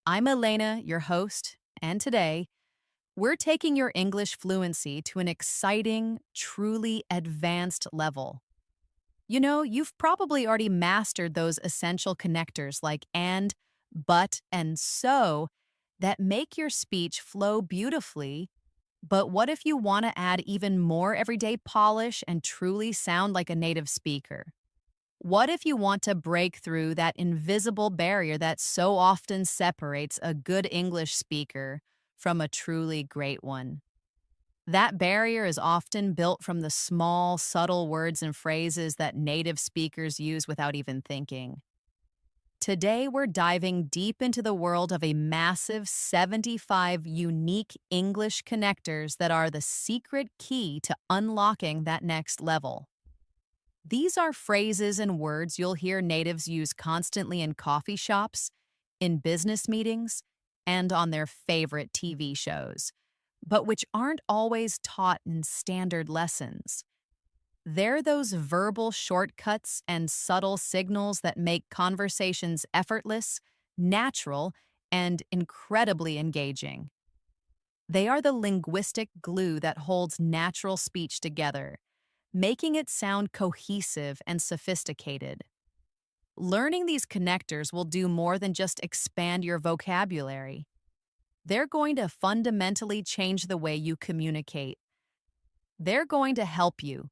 I'm Elena, your host, and today we're taking your English fluency to an exciting, truly advanced level. You've probably already mastered those essential connectors like and, but, and so that make your speech flow beautifully. But what if you want to add even more everyday polish and truly sound like a native speaker? What if you want to break through that invisible barrier that so often separates a good English speaker from a truly great one? That barrier is often built from the small, subtle words and phrases that native speakers use without even thinking. Today, we're diving deep into the world of a massive 75 unique English connectors that are the secret key to unlocking that next level. These are phrases and words you'll hear natives use constantly in coffee shops, in business meetings, and on their favorite TV shows, but which aren't always taught in standard lessons. They're those verbal shortcuts and subtle signals that make conversations effortless, natural, and incredibly engaging. They are the linguistic glue that holds natural speech together, making it sound cohesive and sophisticated. Learning these connectors will do more than just expand your vocabulary. They're going to fundamentally change the way you communicate. They're going to help you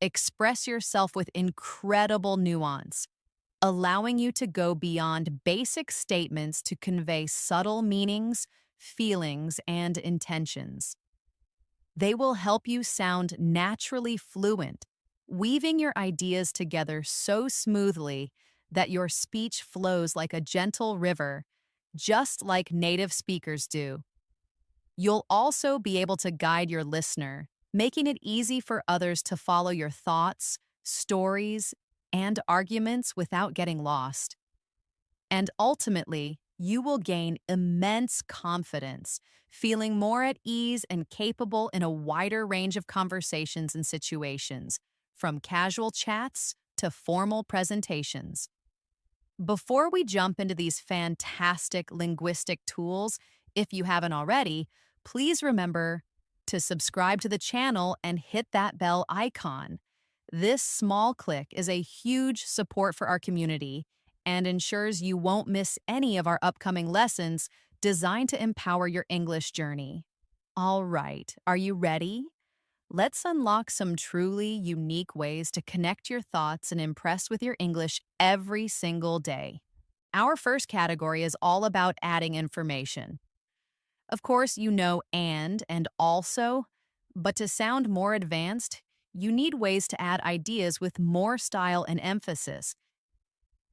express yourself with incredible nuance, allowing you to go beyond basic statements to convey subtle meanings, feelings, and intentions. They will help you sound naturally fluent, weaving your ideas together so smoothly that your speech flows like a gentle river, just like native speakers do. You'll also be able to guide your listener, making it easy for others to follow your thoughts, stories, and arguments without getting lost. And ultimately, you will gain immense confidence, feeling more at ease and capable in a wider range of conversations and situations, from casual chats to formal presentations. Before we jump into these fantastic linguistic tools, if you haven't already, please remember to subscribe to the channel and hit that bell icon. This small click is a huge support for our community and ensures you won't miss any of our upcoming lessons designed to empower your English journey. All right, are you ready? Let's unlock some truly unique ways to connect your thoughts and impress with your English every single day. Our first category is all about adding information. Of course, you know and also, but to sound more advanced, you need ways to add ideas with more style and emphasis.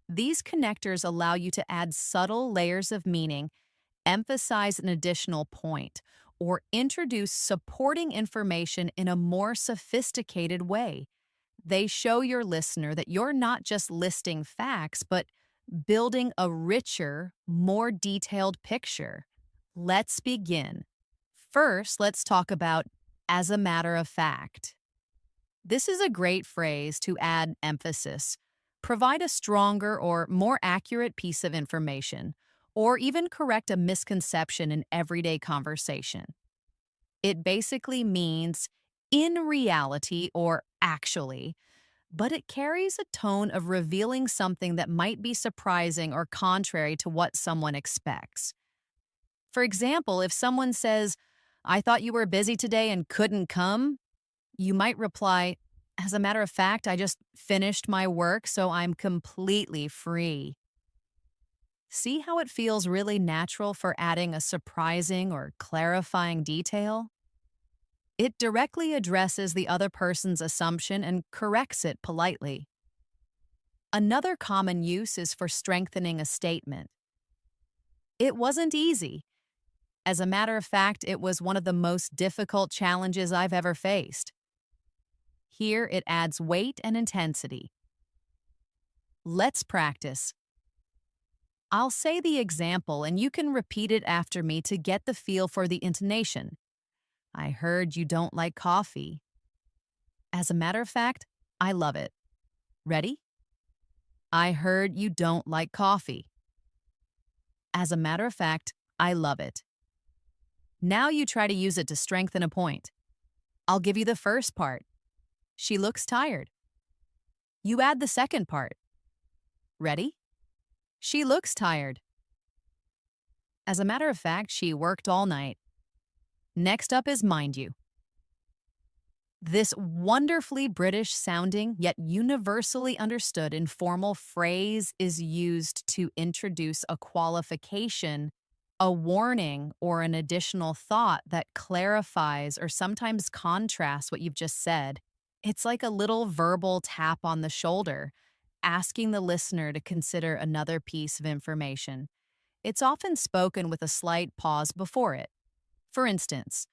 These connectors allow you to add subtle layers of meaning, emphasize an additional point, or introduce supporting information in a more sophisticated way. They show your listener that you're not just listing facts, but building a richer, more detailed picture. Let's begin. First, let's talk about as a matter of fact. This is a great phrase to add emphasis, provide a stronger or more accurate piece of information, or even correct a misconception in everyday conversation. It basically means in reality or actually, but it carries a tone of revealing something that might be surprising or contrary to what someone expects. For example, if someone says, "I thought you were busy today and couldn't come," you might reply, "As a matter of fact, I just finished my work, so I'm completely free." See how it feels really natural for adding a surprising or clarifying detail? It directly addresses the other person's assumption and corrects it politely. Another common use is for strengthening a statement. It wasn't easy. As a matter of fact, it was one of the most difficult challenges I've ever faced. Here it adds weight and intensity. Let's practice. I'll say the example and you can repeat it after me to get the feel for the intonation. I heard you don't like coffee. As a matter of fact, I love it. Ready? I heard you don't like coffee. As a matter of fact, I love it. Now you try to use it to strengthen a point. I'll give you the first part. She looks tired. You add the second part. Ready? She looks tired. As a matter of fact, she worked all night. Next up is mind you. This wonderfully British sounding yet universally understood informal phrase is used to introduce a qualification, a warning, or an additional thought that clarifies or sometimes contrasts what you've just said. It's like a little verbal tap on the shoulder, asking the listener to consider another piece of information. It's often spoken with a slight pause before it. For instance,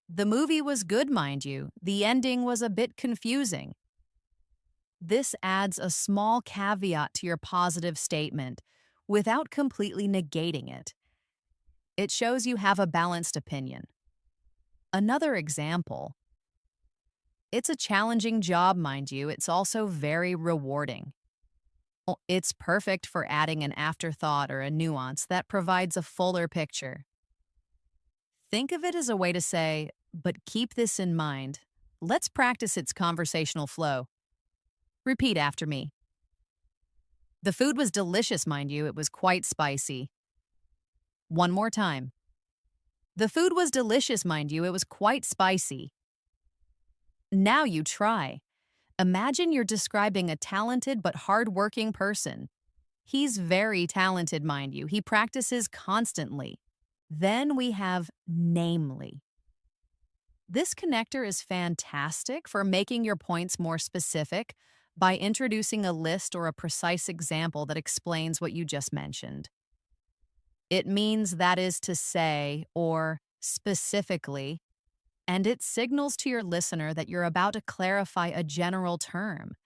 the movie was good, mind you. The ending was a bit confusing. This adds a small caveat to your positive statement without completely negating it. It shows you have a balanced opinion. Another example. It's a challenging job, mind you. It's also very rewarding. It's perfect for adding an afterthought or a nuance that provides a fuller picture. Think of it as a way to say, but keep this in mind. Let's practice its conversational flow. Repeat after me. The food was delicious, mind you. It was quite spicy. One more time. The food was delicious, mind you. It was quite spicy. Now you try. Imagine you're describing a talented but hardworking person. He's very talented, mind you. He practices constantly. Then we have namely. This connector is fantastic for making your points more specific by introducing a list or a precise example that explains what you just mentioned. It means that is to say, or specifically, and it signals to your listener that you're about to clarify a general term.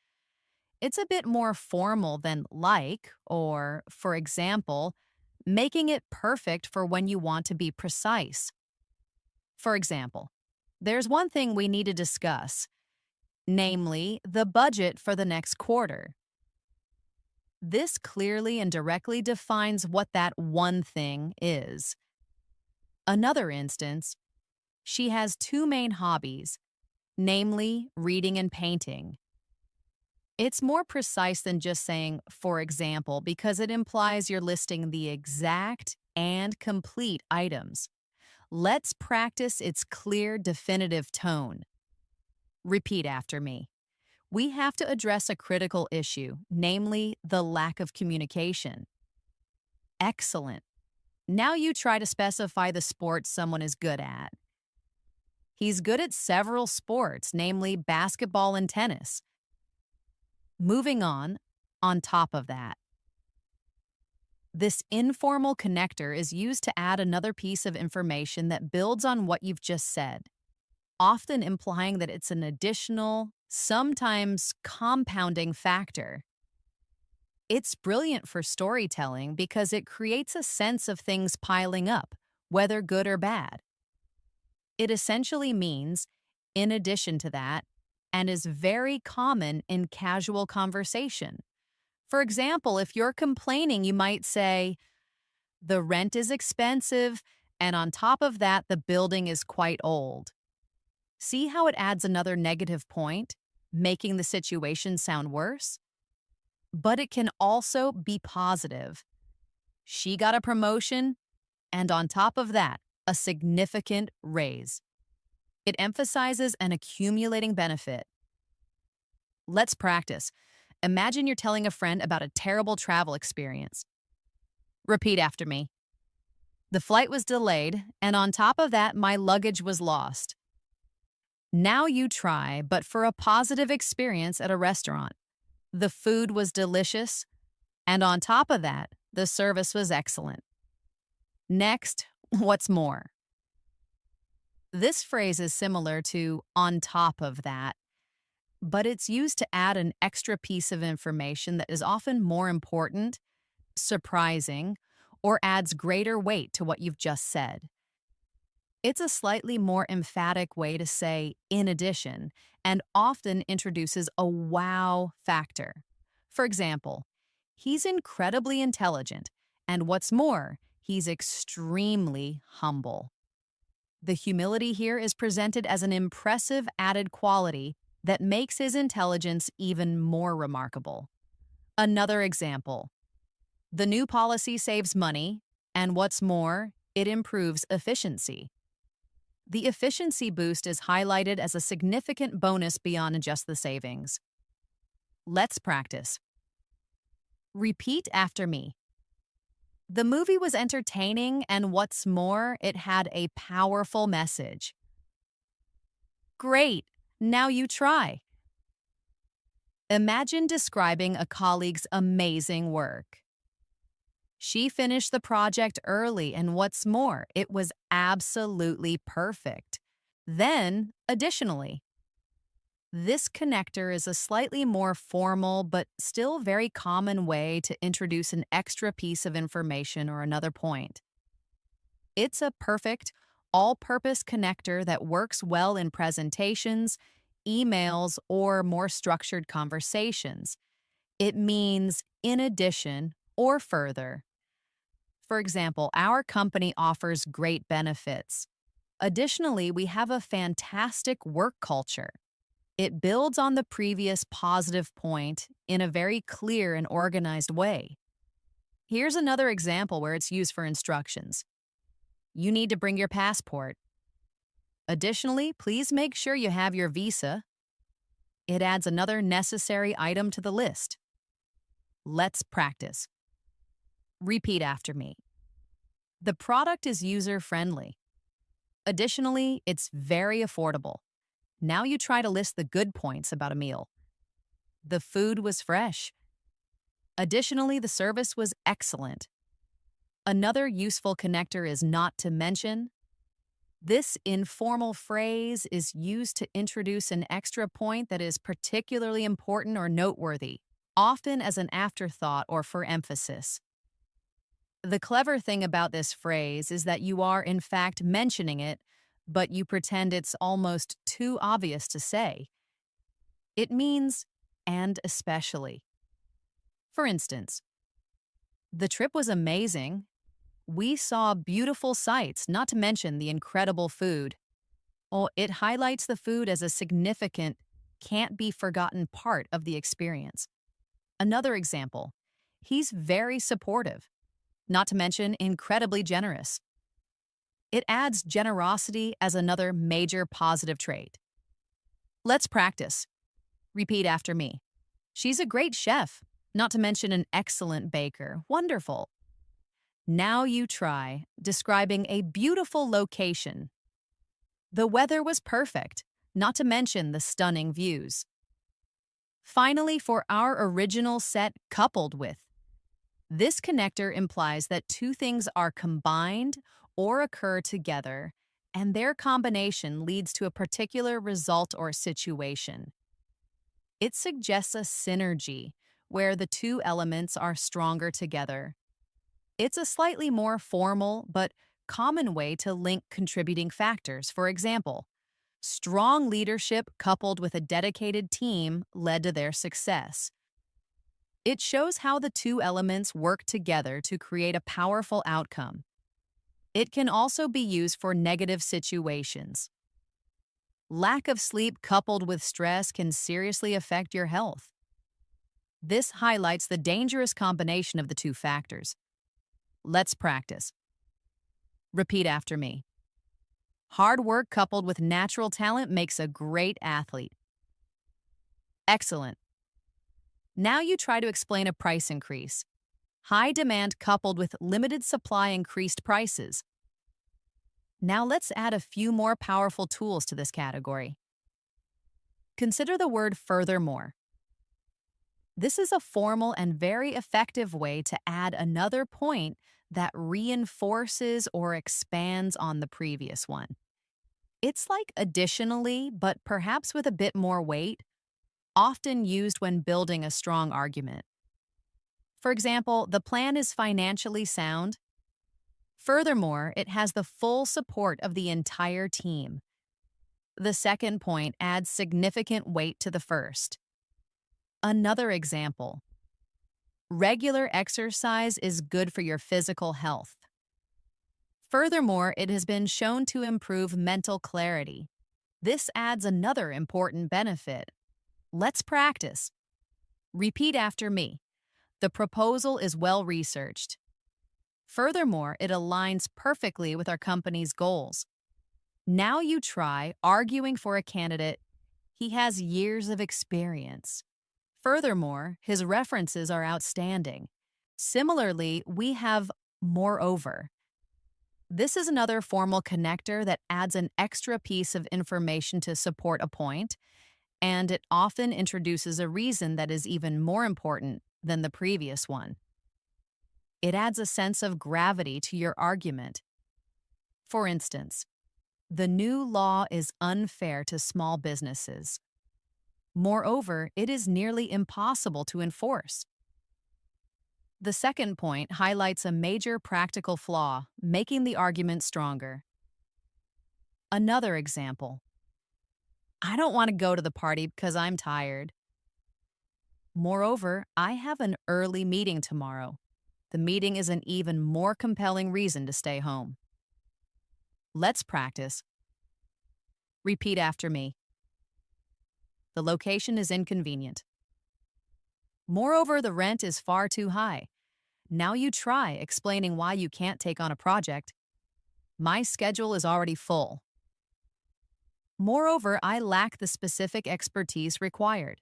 It's a bit more formal than like, or, for example, making it perfect for when you want to be precise. For example, there's one thing we need to discuss, namely the budget for the next quarter. This clearly and directly defines what that one thing is. Another instance, she has two main hobbies, namely reading and painting. It's more precise than just saying, for example, because it implies you're listing the exact and complete items. Let's practice its clear, definitive tone. Repeat after me. We have to address a critical issue, namely the lack of communication. Excellent. Now you try to specify the sport someone is good at. He's good at several sports, namely basketball and tennis. Moving on top of that. This informal connector is used to add another piece of information that builds on what you've just said, often implying that it's an additional, sometimes compounding factor. It's brilliant for storytelling because it creates a sense of things piling up, whether good or bad. It essentially means, in addition to that, and is very common in casual conversation. For example, if you're complaining, you might say, the rent is expensive, and on top of that, the building is quite old. See how it adds another negative point, making the situation sound worse? But it can also be positive. She got a promotion, and on top of that, a significant raise. It emphasizes an accumulating benefit. Let's practice. Imagine you're telling a friend about a terrible travel experience. Repeat after me. The flight was delayed, and on top of that, my luggage was lost. Now you try, but for a positive experience at a restaurant. The food was delicious, and on top of that, the service was excellent. Next, what's more? This phrase is similar to on top of that, but it's used to add an extra piece of information that is often more important, surprising, or adds greater weight to what you've just said. It's a slightly more emphatic way to say in addition, and often introduces a wow factor. For example, he's incredibly intelligent, and what's more, He's extremely humble. The humility here is presented as an impressive added quality that makes his intelligence even more remarkable. Another example: the new policy saves money, and what's more, it improves efficiency. The efficiency boost is highlighted as a significant bonus beyond just the savings. Let's practice. Repeat after me. The movie was entertaining, and what's more, it had a powerful message. Great! Now you try. Imagine describing a colleague's amazing work. She finished the project early, and what's more, it was absolutely perfect. Then, additionally, this connector is a slightly more formal but still very common way to introduce an extra piece of information or another point. It's a perfect, all-purpose connector that works well in presentations, emails, or more structured conversations. It means in addition or further. For example, our company offers great benefits. Additionally, we have a fantastic work culture. It builds on the previous positive point in a very clear and organized way. Here's another example where it's used for instructions. You need to bring your passport. Additionally, please make sure you have your visa. It adds another necessary item to the list. Let's practice. Repeat after me. The product is user-friendly. Additionally, it's very affordable. Now you try to list the good points about a meal. The food was fresh. Additionally, the service was excellent. Another useful connector is not to mention. This informal phrase is used to introduce an extra point that is particularly important or noteworthy, often as an afterthought or for emphasis. The clever thing about this phrase is that you are, in fact, mentioning it, but you pretend it's almost too obvious to say. It means, and especially. For instance, the trip was amazing. We saw beautiful sights, not to mention the incredible food. Oh, it highlights the food as a significant, can't-be-forgotten part of the experience. Another example: he's very supportive, not to mention incredibly generous. It adds generosity as another major positive trait. Let's practice. Repeat after me. She's a great chef, not to mention an excellent baker. Wonderful. Now you try describing a beautiful location. The weather was perfect, not to mention the stunning views. Finally, for our original set coupled with, this connector implies that two things are combined or occur together, and their combination leads to a particular result or situation. It suggests a synergy where the two elements are stronger together. It's a slightly more formal but common way to link contributing factors. For example, strong leadership coupled with a dedicated team led to their success. It shows how the two elements work together to create a powerful outcome. It can also be used for negative situations. Lack of sleep coupled with stress can seriously affect your health. This highlights the dangerous combination of the two factors. Let's practice. Repeat after me. Hard work coupled with natural talent makes a great athlete. Excellent. Now you try to explain a price increase. High demand coupled with limited supply increased prices. Now let's add a few more powerful tools to this category. Consider the word furthermore. This is a formal and very effective way to add another point that reinforces or expands on the previous one. It's like additionally, but perhaps with a bit more weight, often used when building a strong argument. For example, the plan is financially sound. Furthermore, it has the full support of the entire team. The second point adds significant weight to the first. Another example: regular exercise is good for your physical health. Furthermore, it has been shown to improve mental clarity. This adds another important benefit. Let's practice. Repeat after me. The proposal is well researched. Furthermore, it aligns perfectly with our company's goals. Now you try arguing for a candidate. He has years of experience. Furthermore, his references are outstanding. Similarly, we have moreover. This is another formal connector that adds an extra piece of information to support a point, and it often introduces a reason that is even more important than the previous one. It adds a sense of gravity to your argument. For instance, the new law is unfair to small businesses. Moreover, it is nearly impossible to enforce. The second point highlights a major practical flaw, making the argument stronger. Another example. I don't want to go to the party because I'm tired. Moreover, I have an early meeting tomorrow. The meeting is an even more compelling reason to stay home. Let's practice. Repeat after me. The location is inconvenient. Moreover, the rent is far too high. Now you try explaining why you can't take on a project. My schedule is already full. Moreover, I lack the specific expertise required.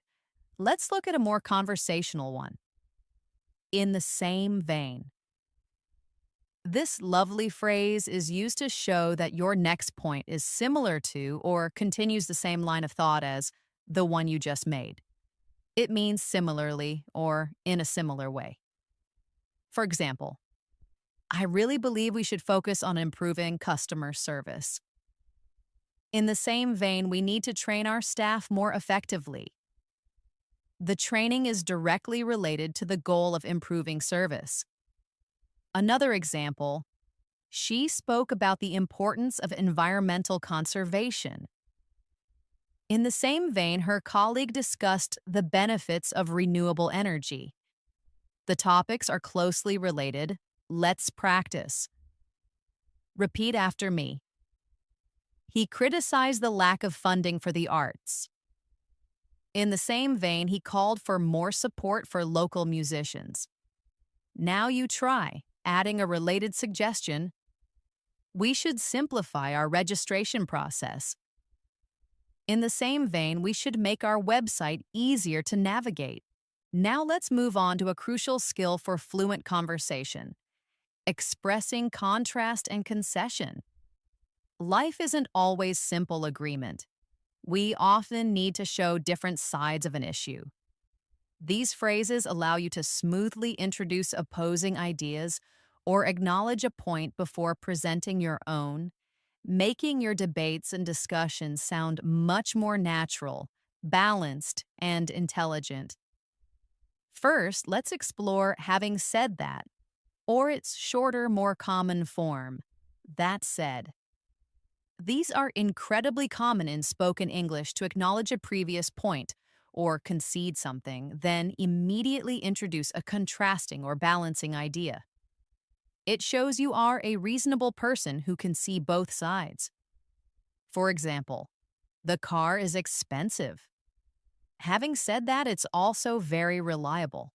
Let's look at a more conversational one. In the same vein. This lovely phrase is used to show that your next point is similar to or continues the same line of thought as the one you just made. It means similarly or in a similar way. For example, I really believe we should focus on improving customer service. In the same vein, we need to train our staff more effectively. The training is directly related to the goal of improving service. Another example, she spoke about the importance of environmental conservation. In the same vein, her colleague discussed the benefits of renewable energy. The topics are closely related. Let's practice. Repeat after me. He criticized the lack of funding for the arts. In the same vein, he called for more support for local musicians. Now you try, adding a related suggestion. We should simplify our registration process. In the same vein, we should make our website easier to navigate. Now let's move on to a crucial skill for fluent conversation: expressing contrast and concession. Life isn't always simple agreement. We often need to show different sides of an issue. These phrases allow you to smoothly introduce opposing ideas or acknowledge a point before presenting your own, making your debates and discussions sound much more natural, balanced, and intelligent. First, let's explore having said that, or its shorter, more common form, that said. These are incredibly common in spoken English to acknowledge a previous point or concede something, then immediately introduce a contrasting or balancing idea. It shows you are a reasonable person who can see both sides. For example, the car is expensive. Having said that, it's also very reliable.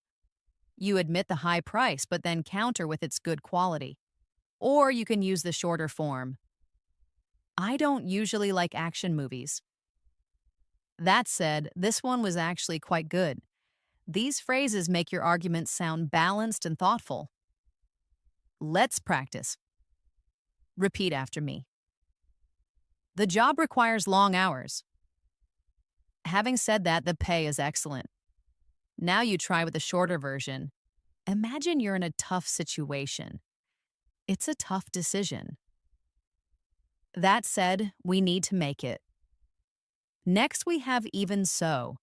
You admit the high price, but then counter with its good quality. Or you can use the shorter form. I don't usually like action movies. That said, this one was actually quite good. These phrases make your argument sound balanced and thoughtful. Let's practice. Repeat after me. The job requires long hours. Having said that, the pay is excellent. Now you try with a shorter version. Imagine you're in a tough situation. It's a tough decision. That said, we need to make it. Next, we have even so.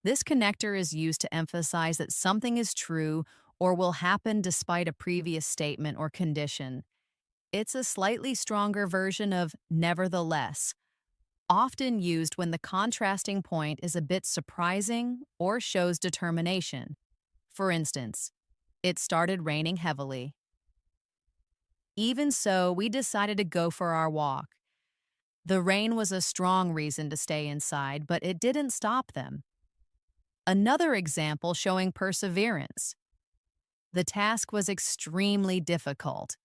This connector is used to emphasize that something is true or will happen despite a previous statement or condition. It's a slightly stronger version of nevertheless, often used when the contrasting point is a bit surprising or shows determination. For instance, it started raining heavily. Even so, we decided to go for our walk. The rain was a strong reason to stay inside, but it didn't stop them. Another example showing perseverance. The task was extremely difficult.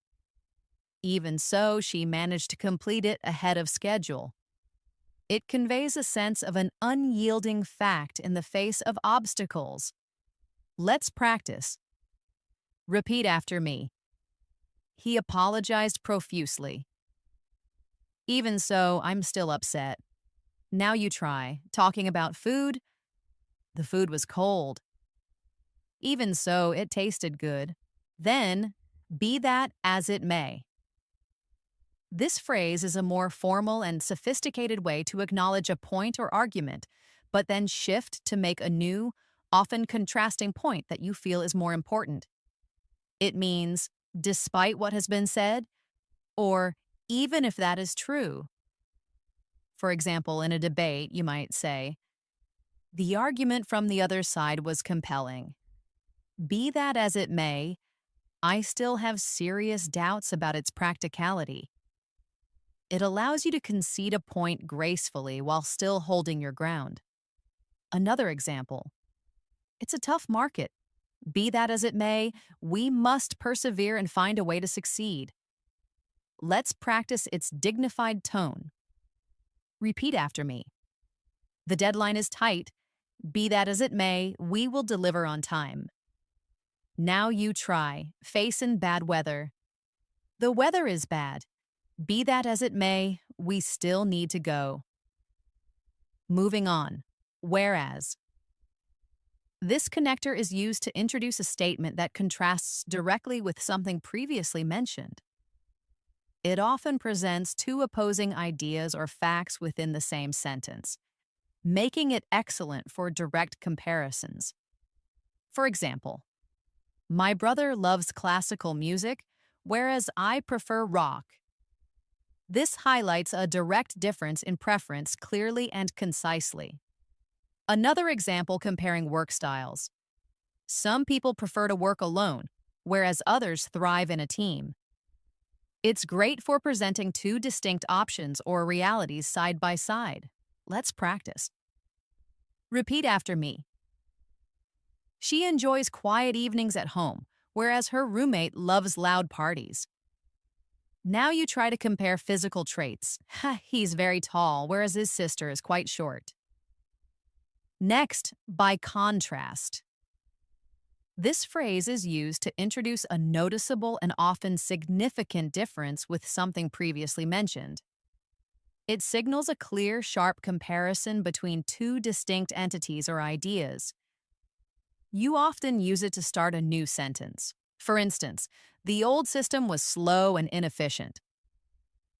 Even so, she managed to complete it ahead of schedule. It conveys a sense of an unyielding fact in the face of obstacles. Let's practice. Repeat after me. He apologized profusely. Even so, I'm still upset. Now you try. Talking about food? The food was cold. Even so, it tasted good. Then, be that as it may. This phrase is a more formal and sophisticated way to acknowledge a point or argument, but then shift to make a new, often contrasting point that you feel is more important. It means, despite what has been said, or even if that is true. For example, in a debate, you might say, the argument from the other side was compelling. Be that as it may, I still have serious doubts about its practicality. It allows you to concede a point gracefully while still holding your ground. Another example. It's a tough market. Be that as it may, we must persevere and find a way to succeed. Let's practice its dignified tone. Repeat after me. The deadline is tight. Be that as it may, we will deliver on time. Now you try. Face in bad weather. The weather is bad. Be that as it may, we still need to go. Moving on. Whereas. This connector is used to introduce a statement that contrasts directly with something previously mentioned. It often presents two opposing ideas or facts within the same sentence, making it excellent for direct comparisons. For example, my brother loves classical music, whereas I prefer rock. This highlights a direct difference in preference clearly and concisely. Another example comparing work styles. Some people prefer to work alone, whereas others thrive in a team. It's great for presenting two distinct options or realities side by side. Let's practice. Repeat after me. She enjoys quiet evenings at home, whereas her roommate loves loud parties. Now you try to compare physical traits. He's very tall, whereas his sister is quite short. Next, by contrast. This phrase is used to introduce a noticeable and often significant difference with something previously mentioned. It signals a clear, sharp comparison between two distinct entities or ideas. You often use it to start a new sentence. For instance, the old system was slow and inefficient.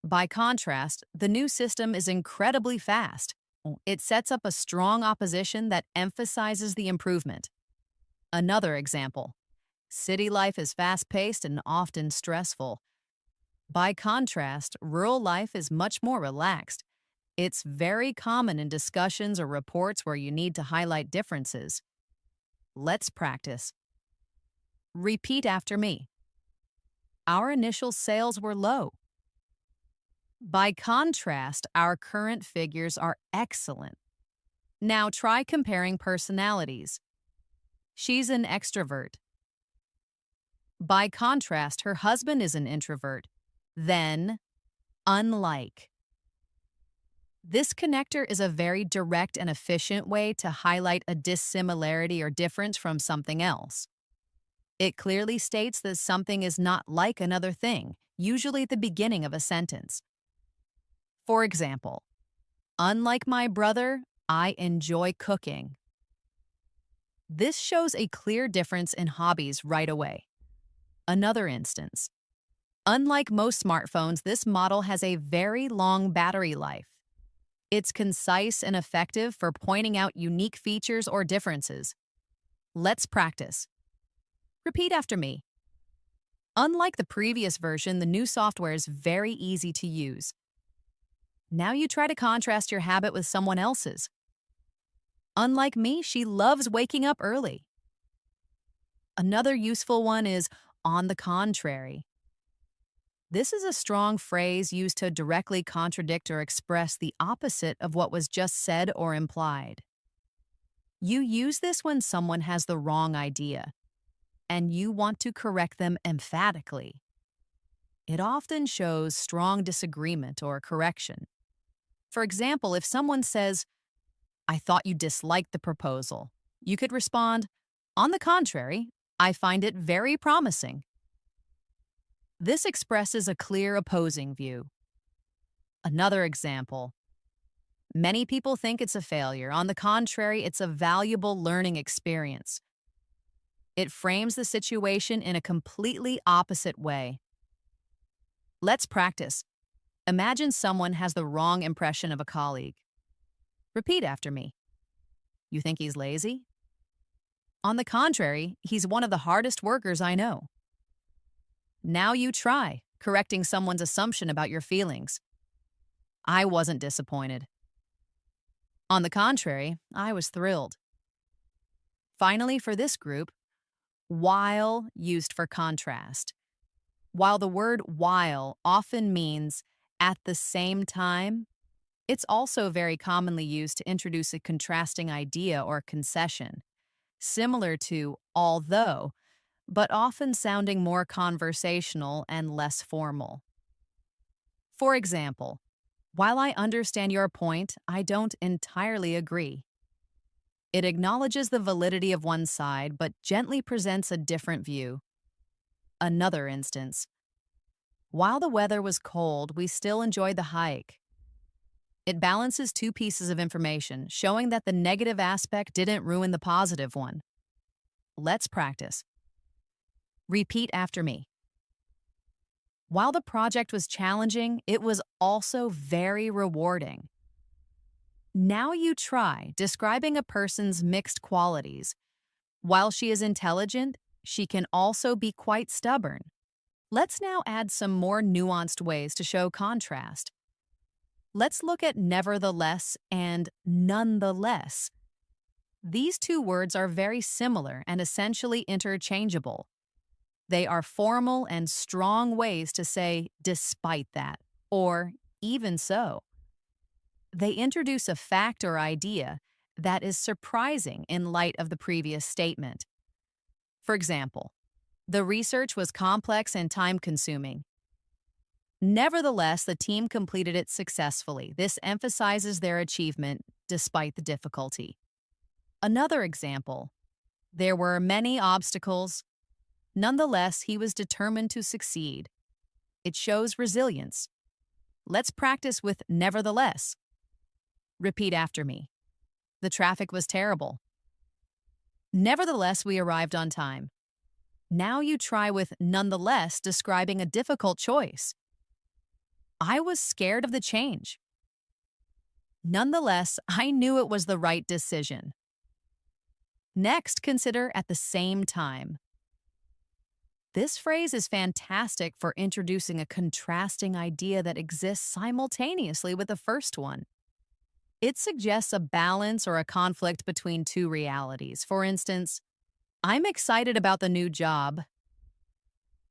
By contrast, the new system is incredibly fast. It sets up a strong opposition that emphasizes the improvement. Another example. City life is fast-paced and often stressful. By contrast, rural life is much more relaxed. It's very common in discussions or reports where you need to highlight differences. Let's practice. Repeat after me. Our initial sales were low. By contrast, our current figures are excellent. Now try comparing personalities. She's an extrovert. By contrast, her husband is an introvert. Then, unlike. This connector is a very direct and efficient way to highlight a dissimilarity or difference from something else. It clearly states that something is not like another thing, usually at the beginning of a sentence. For example, unlike my brother, I enjoy cooking. This shows a clear difference in hobbies right away. Another instance. Unlike most smartphones, this model has a very long battery life. It's concise and effective for pointing out unique features or differences. Let's practice. Repeat after me. Unlike the previous version, the new software is very easy to use. Now you try to contrast your habit with someone else's. Unlike me, she loves waking up early. Another useful one is on the contrary. This is a strong phrase used to directly contradict or express the opposite of what was just said or implied. You use this when someone has the wrong idea and you want to correct them emphatically. It often shows strong disagreement or correction. For example, if someone says, "I thought you disliked the proposal," you could respond, "On the contrary, I find it very promising." This expresses a clear opposing view. Another example: many people think it's a failure. On the contrary, it's a valuable learning experience. It frames the situation in a completely opposite way. Let's practice. Imagine someone has the wrong impression of a colleague. Repeat after me. You think he's lazy? On the contrary, he's one of the hardest workers I know. Now you try correcting someone's assumption about your feelings. I wasn't disappointed. On the contrary, I was thrilled. Finally, for this group, while used for contrast. While the word while often means at the same time, it's also very commonly used to introduce a contrasting idea or concession, similar to although, but often sounding more conversational and less formal. For example, while I understand your point, I don't entirely agree. It acknowledges the validity of one side, but gently presents a different view. Another instance: while the weather was cold, we still enjoyed the hike. It balances two pieces of information, showing that the negative aspect didn't ruin the positive one. Let's practice. Repeat after me. While the project was challenging, it was also very rewarding. Now you try describing a person's mixed qualities. While she is intelligent, she can also be quite stubborn. Let's now add some more nuanced ways to show contrast. Let's look at nevertheless and nonetheless. These two words are very similar and essentially interchangeable. They are formal and strong ways to say despite that, or even so. They introduce a fact or idea that is surprising in light of the previous statement. For example, the research was complex and time-consuming. Nevertheless, the team completed it successfully. This emphasizes their achievement despite the difficulty. Another example: there were many obstacles. Nonetheless, he was determined to succeed. It shows resilience. Let's practice with nevertheless. Repeat after me. The traffic was terrible. Nevertheless, we arrived on time. Now you try with nonetheless, describing a difficult choice. I was scared of the change. Nonetheless, I knew it was the right decision. Next, consider at the same time. This phrase is fantastic for introducing a contrasting idea that exists simultaneously with the first one. It suggests a balance or a conflict between two realities. For instance, I'm excited about the new job.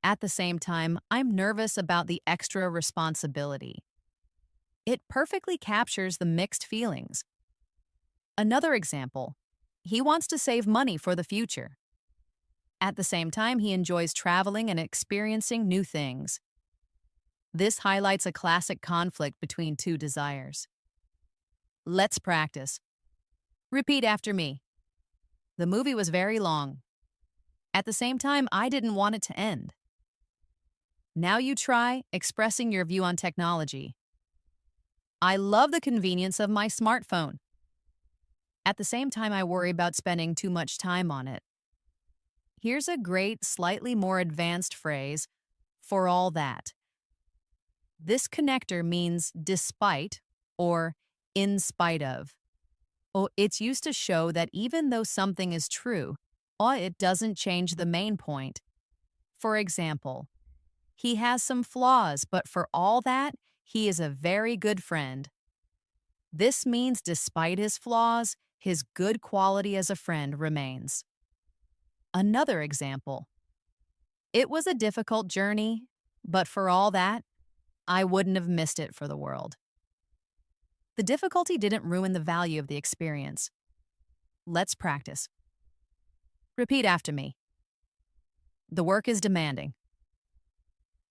At the same time, I'm nervous about the extra responsibility. It perfectly captures the mixed feelings. Another example: he wants to save money for the future. At the same time, he enjoys traveling and experiencing new things. This highlights a classic conflict between two desires. Let's practice. Repeat after me. The movie was very long. At the same time, I didn't want it to end. Now you try expressing your view on technology. I love the convenience of my smartphone. At the same time, I worry about spending too much time on it. Here's a great, slightly more advanced phrase: for all that. This connector means despite or in spite of. Oh, it's used to show that even though something is true, it doesn't change the main point. For example, he has some flaws, but for all that, he is a very good friend. This means despite his flaws, his good quality as a friend remains. Another example: it was a difficult journey, But for all that, I wouldn't have missed it for the world. The difficulty didn't ruin the value of the experience. Let's practice. Repeat after me. The work is demanding.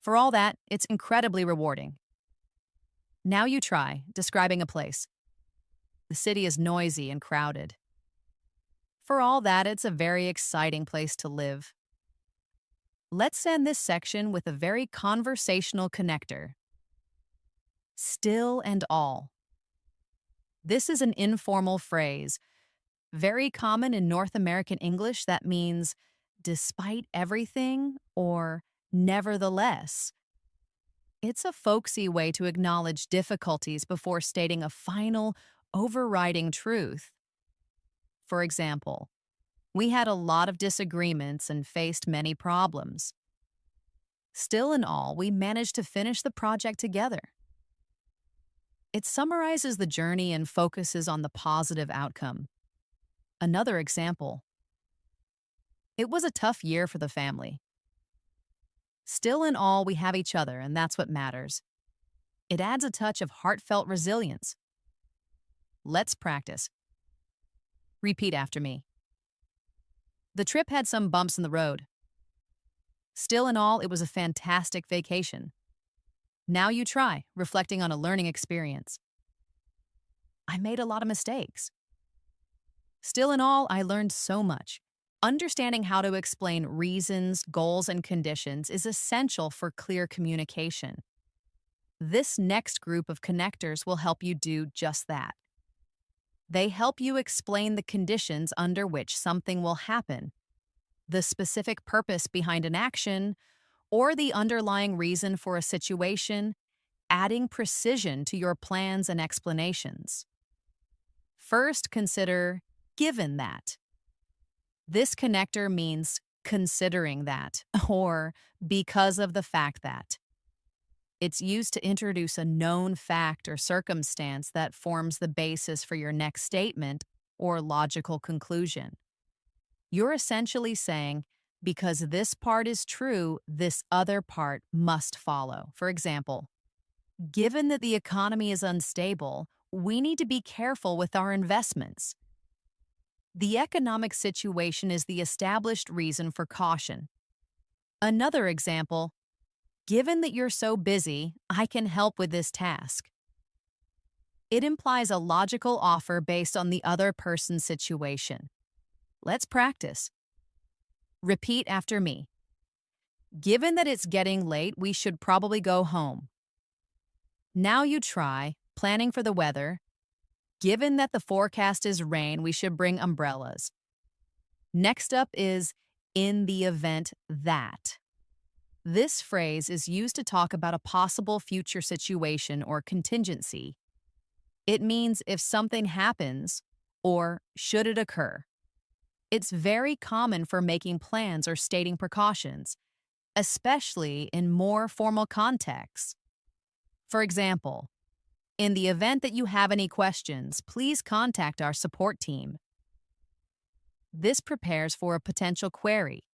For all that, it's incredibly rewarding. Now you try describing a place. The city is noisy and crowded. For all that, it's a very exciting place to live. Let's end this section with a very conversational connector. Still and all. This is an informal phrase, very common in North American English that means despite everything or nevertheless. It's a folksy way to acknowledge difficulties before stating a final, overriding truth. For example, we had a lot of disagreements and faced many problems. Still in all, we managed to finish the project together. It summarizes the journey and focuses on the positive outcome. Another example. It was a tough year for the family. Still in all, we have each other, and that's what matters. It adds a touch of heartfelt resilience. Let's practice. Repeat after me. The trip had some bumps in the road. Still in all, it was a fantastic vacation. Now you try, reflecting on a learning experience. I made a lot of mistakes. Still in all, I learned so much. Understanding how to explain reasons, goals, and conditions is essential for clear communication. This next group of connectors will help you do just that. They help you explain the conditions under which something will happen, the specific purpose behind an action, or the underlying reason for a situation, adding precision to your plans and explanations. First, consider given that. This connector means considering that, or because of the fact that. It's used to introduce a known fact or circumstance that forms the basis for your next statement or logical conclusion. You're essentially saying, because this part is true, this other part must follow. For example, given that the economy is unstable, we need to be careful with our investments. The economic situation is the established reason for caution. Another example, given that you're so busy, I can help with this task. It implies a logical offer based on the other person's situation. Let's practice. Repeat after me. Given that it's getting late, we should probably go home. Now you try, planning for the weather. Given that the forecast is rain, we should bring umbrellas. Next up is in the event that. This phrase is used to talk about a possible future situation or contingency. It means if something happens or should it occur. It's very common for making plans or stating precautions, especially in more formal contexts. For example, in the event that you have any questions, please contact our support team. This prepares for a potential query.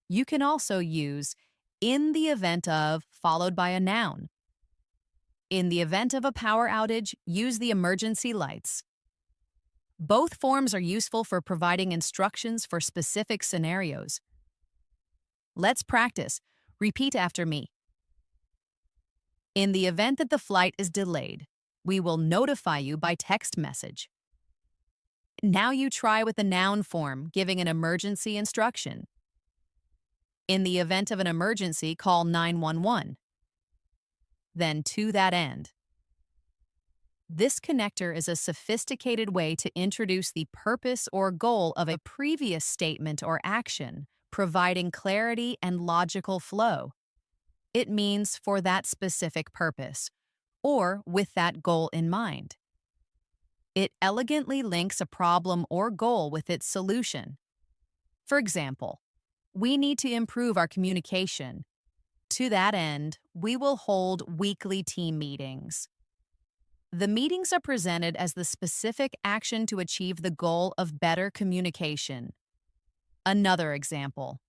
You can also use in the event of followed by a noun. In the event of a power outage, use the emergency lights. Both forms are useful for providing instructions for specific scenarios. Let's practice. Repeat after me. In the event that the flight is delayed, we will notify you by text message. Now you try with the noun form, giving an emergency instruction. In the event of an emergency, call 911. Then to that end. This connector is a sophisticated way to introduce the purpose or goal of a previous statement or action, providing clarity and logical flow. It means for that specific purpose, or with that goal in mind. It elegantly links a problem or goal with its solution. For example, we need to improve our communication. To that end, we will hold weekly team meetings. The meetings are presented as the specific action to achieve the goal of better communication. Another example.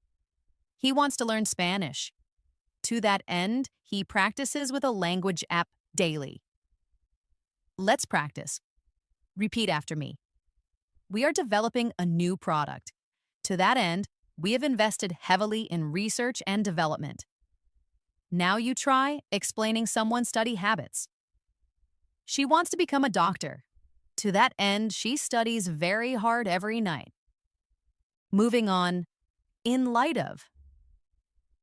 He wants to learn Spanish. To that end, he practices with a language app daily. Let's practice. Repeat after me. We are developing a new product. To that end, we have invested heavily in research and development. Now you try explaining someone's study habits. She wants to become a doctor. To that end, she studies very hard every night. Moving on, in light of.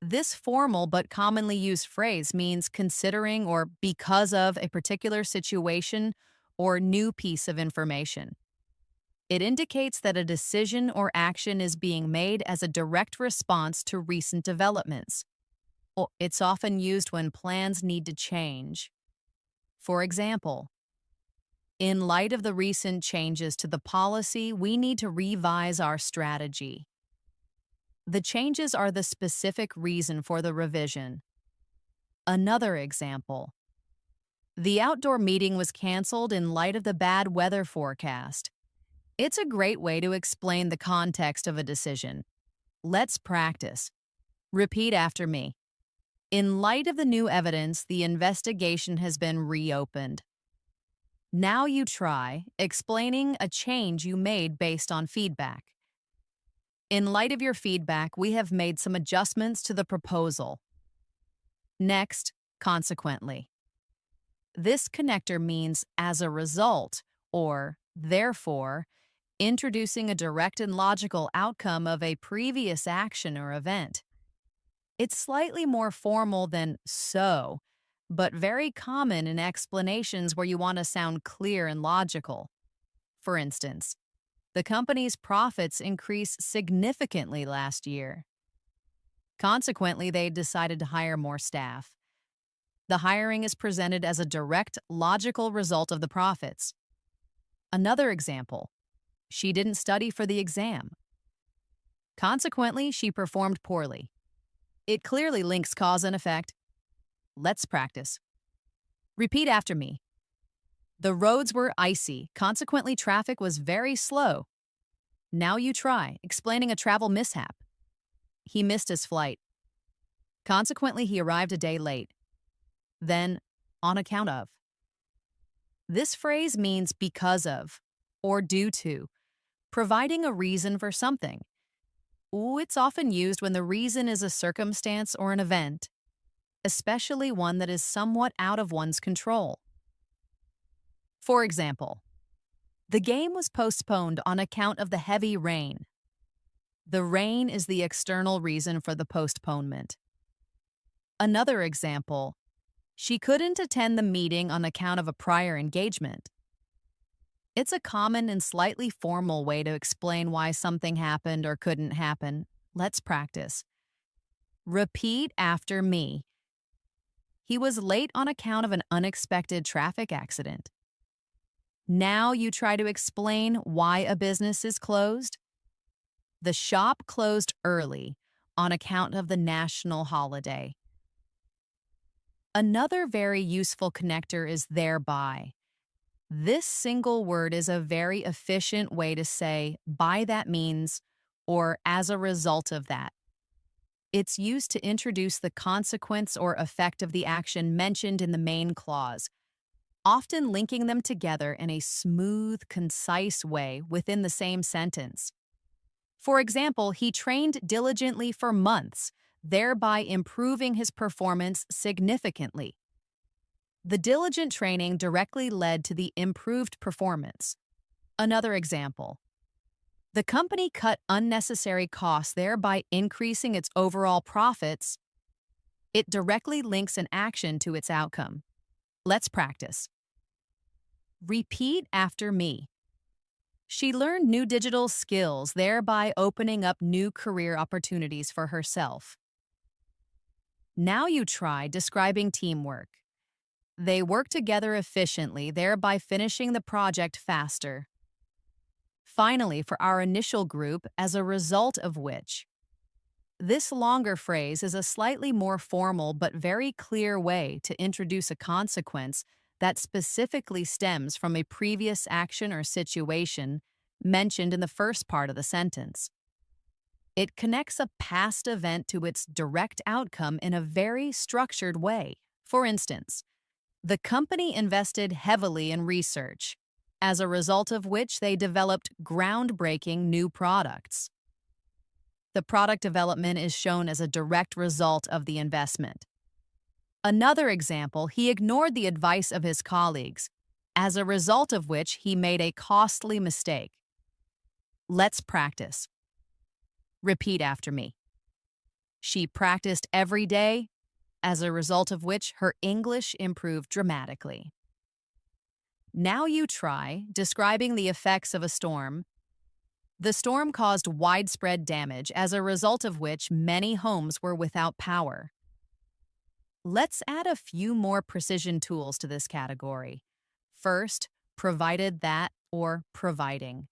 This formal but commonly used phrase means considering or because of a particular situation or new piece of information. It indicates that a decision or action is being made as a direct response to recent developments. It's often used when plans need to change. For example, in light of the recent changes to the policy, we need to revise our strategy. The changes are the specific reason for the revision. Another example. The outdoor meeting was canceled in light of the bad weather forecast. It's a great way to explain the context of a decision. Let's practice. Repeat after me. In light of the new evidence, the investigation has been reopened. Now you try explaining a change you made based on feedback. In light of your feedback, we have made some adjustments to the proposal. Next, consequently. This connector means as a result, or therefore, introducing a direct and logical outcome of a previous action or event. It's slightly more formal than so, but very common in explanations where you want to sound clear and logical. For instance, the company's profits increased significantly last year. Consequently, they decided to hire more staff. The hiring is presented as a direct, logical result of the profits. Another example, she didn't study for the exam. Consequently, she performed poorly. It clearly links cause and effect. Let's practice. Repeat after me. The roads were icy, consequently traffic was very slow. Now you try explaining a travel mishap. He missed his flight. Consequently, he arrived a day late. Then, on account of. This phrase means because of or due to, providing a reason for something. It's often used when the reason is a circumstance or an event, especially one that is somewhat out of one's control. For example, the game was postponed on account of the heavy rain. The rain is the external reason for the postponement. Another example, she couldn't attend the meeting on account of a prior engagement. It's a common and slightly formal way to explain why something happened or couldn't happen. Let's practice. Repeat after me. He was late on account of an unexpected traffic accident. Now you try to explain why a business is closed. The shop closed early on account of the national holiday. Another very useful connector is thereby. This single word is a very efficient way to say by that means or as a result of that. It's used to introduce the consequence or effect of the action mentioned in the main clause, often linking them together in a smooth, concise way within the same sentence. For example, he trained diligently for months, thereby improving his performance significantly. The diligent training directly led to the improved performance. Another example. The company cut unnecessary costs, thereby increasing its overall profits. It directly links an action to its outcome. Let's practice. Repeat after me. She learned new digital skills, thereby opening up new career opportunities for herself. Now you try describing teamwork. They work together efficiently, thereby finishing the project faster. Finally, for our initial group, as a result of which. This longer phrase is a slightly more formal but very clear way to introduce a consequence that specifically stems from a previous action or situation mentioned in the first part of the sentence. It connects a past event to its direct outcome in a very structured way. For instance, the company invested heavily in research, as a result of which they developed groundbreaking new products. The product development is shown as a direct result of the investment. Another example, he ignored the advice of his colleagues, as a result of which he made a costly mistake. Let's practice. Repeat after me. She practiced every day, as a result of which her English improved dramatically. Now you try describing the effects of a storm. The storm caused widespread damage, as a result of which many homes were without power. Let's add a few more precision tools to this category. First, provided that or providing.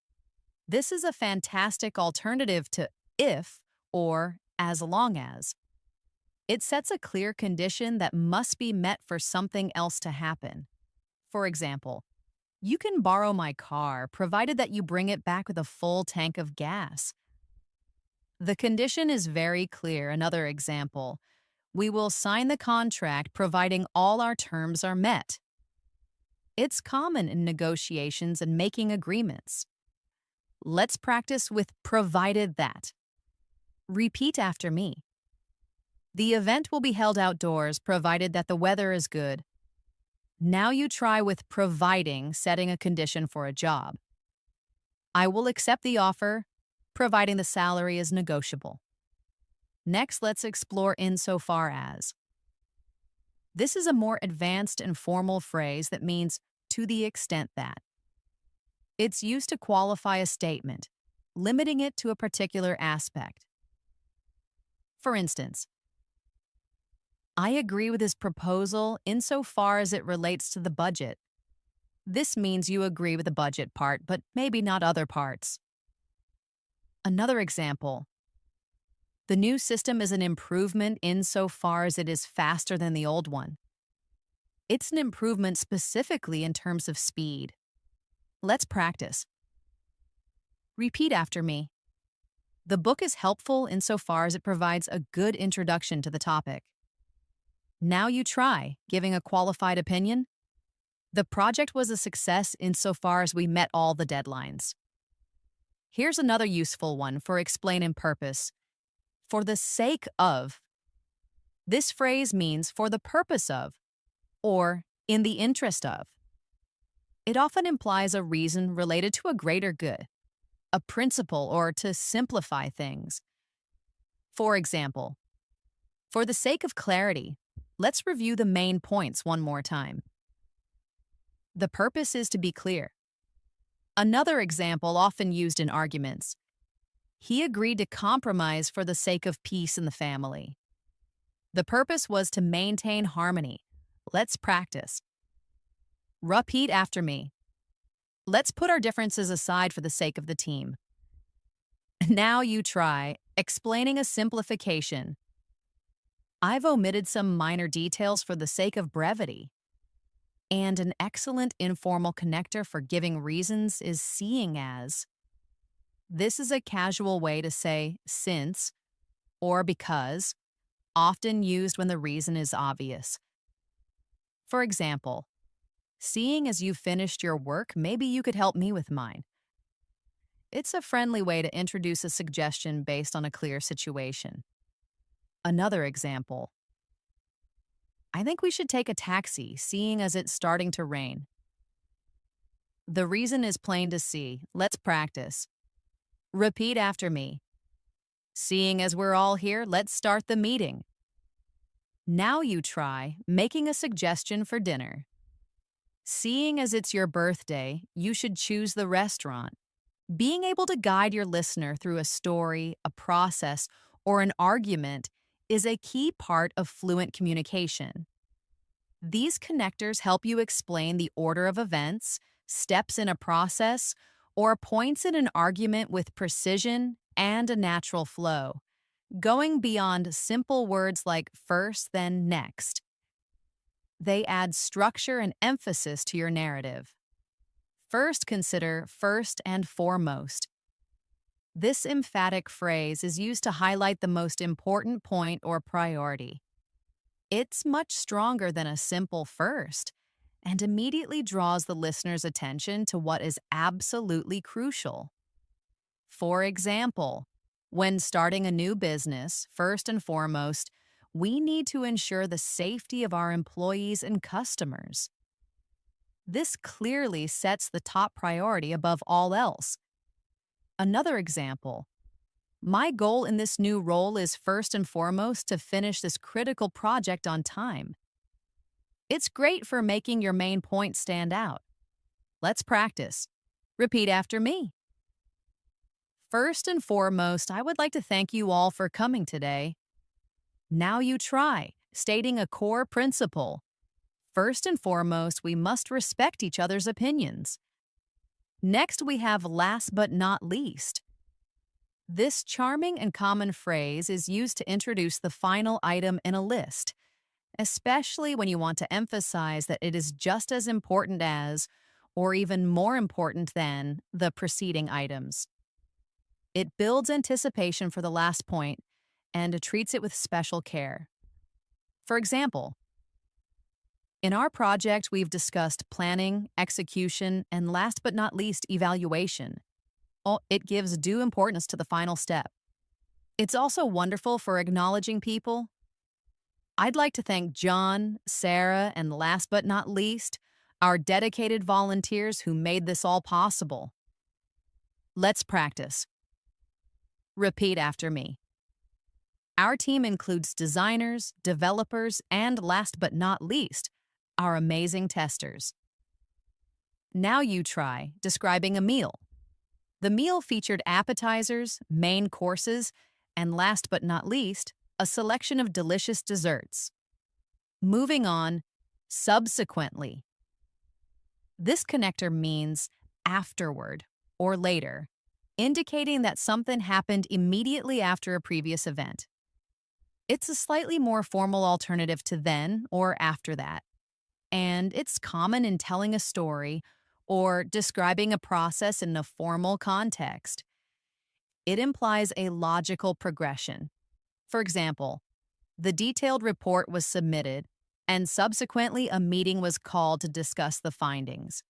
This is a fantastic alternative to if or as long as. It sets a clear condition that must be met for something else to happen. For example, you can borrow my car provided that you bring it back with a full tank of gas. The condition is very clear. Another example, we will sign the contract providing all our terms are met. It's common in negotiations and making agreements. Let's practice with provided that. Repeat after me. The event will be held outdoors provided that the weather is good. Now you try with providing, setting a condition for a job. I will accept the offer, providing the salary is negotiable. Next, let's explore insofar as. This is a more advanced and formal phrase that means to the extent that. It's used to qualify a statement, limiting it to a particular aspect. For instance, I agree with his proposal insofar as it relates to the budget. This means you agree with the budget part, but maybe not other parts. Another example. The new system is an improvement insofar as it is faster than the old one. It's an improvement specifically in terms of speed. Let's practice. Repeat after me. The book is helpful insofar as it provides a good introduction to the topic. Now you try, giving a qualified opinion. The project was a success insofar as we met all the deadlines. Here's another useful one for explaining purpose. For the sake of. This phrase means for the purpose of, or in the interest of. It often implies a reason related to a greater good, a principle, or to simplify things. For example, for the sake of clarity, let's review the main points one more time. The purpose is to be clear. Another example often used in arguments. He agreed to compromise for the sake of peace in the family. The purpose was to maintain harmony. Let's practice. Repeat after me. Let's put our differences aside for the sake of the team. Now you try explaining a simplification. I've omitted some minor details for the sake of brevity. And an excellent informal connector for giving reasons is seeing as. This is a casual way to say since or because, often used when the reason is obvious. For example, seeing as you've finished your work, maybe you could help me with mine. It's a friendly way to introduce a suggestion based on a clear situation. Another example. I think we should take a taxi, seeing as it's starting to rain. The reason is plain to see. Let's practice. Repeat after me. Seeing as we're all here, let's start the meeting. Now you try making a suggestion for dinner. Seeing as it's your birthday, you should choose the restaurant. Being able to guide your listener through a story, a process, or an argument is a key part of fluent communication. These connectors help you explain the order of events, steps in a process, or points in an argument with precision and a natural flow, going beyond simple words like first, then next. They add structure and emphasis to your narrative. First, consider first and foremost. This emphatic phrase is used to highlight the most important point or priority. It's much stronger than a simple first and immediately draws the listener's attention to what is absolutely crucial. For example, when starting a new business, first and foremost, we need to ensure the safety of our employees and customers. This clearly sets the top priority above all else. Another example: my goal in this new role is first and foremost to finish this critical project on time. It's great for making your main point stand out. Let's practice. Repeat after me. First and foremost, I would like to thank you all for coming today. Now you try, stating a core principle. First and foremost, we must respect each other's opinions. Next, we have last but not least. This charming and common phrase is used to introduce the final item in a list, especially when you want to emphasize that it is just as important as, or even more important than, the preceding items. It builds anticipation for the last point and treats it with special care. For example, in our project, we've discussed planning, execution, and last but not least, evaluation. It gives due importance to the final step. It's also wonderful for acknowledging people. I'd like to thank John, Sarah, and last but not least, our dedicated volunteers who made this all possible. Let's practice. Repeat after me. Our team includes designers, developers, and last but not least, our amazing testers. Now you try describing a meal. The meal featured appetizers, main courses, and last but not least, a selection of delicious desserts. Moving on, subsequently. This connector means afterward or later, indicating that something happened immediately after a previous event. It's a slightly more formal alternative to then or after that, and it's common in telling a story or describing a process in a formal context. It implies a logical progression. For example, the detailed report was submitted, and subsequently a meeting was called to discuss the findings.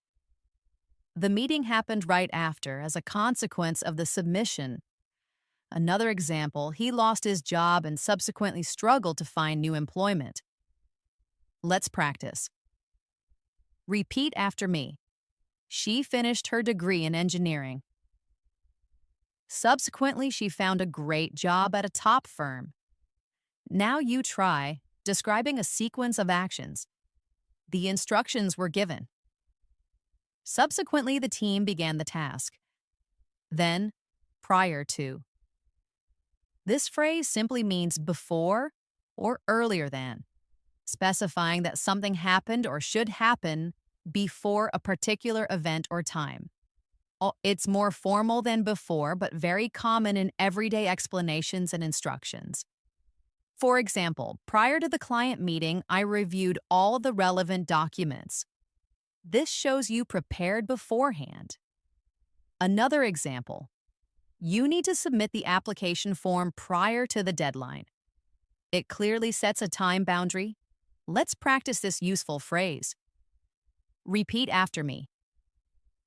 The meeting happened right after as a consequence of the submission. Another example: he lost his job and subsequently struggled to find new employment. Let's practice. Repeat after me. She finished her degree in engineering. Subsequently, she found a great job at a top firm. Now you try describing a sequence of actions. The instructions were given. Subsequently, the team began the task. Then, prior to. This phrase simply means before or earlier than, specifying that something happened or should happen before a particular event or time. It's more formal than before, but very common in everyday explanations and instructions. For example, prior to the client meeting, I reviewed all the relevant documents. This shows you prepared beforehand. Another example: you need to submit the application form prior to the deadline. It clearly sets a time boundary. Let's practice this useful phrase. Repeat after me.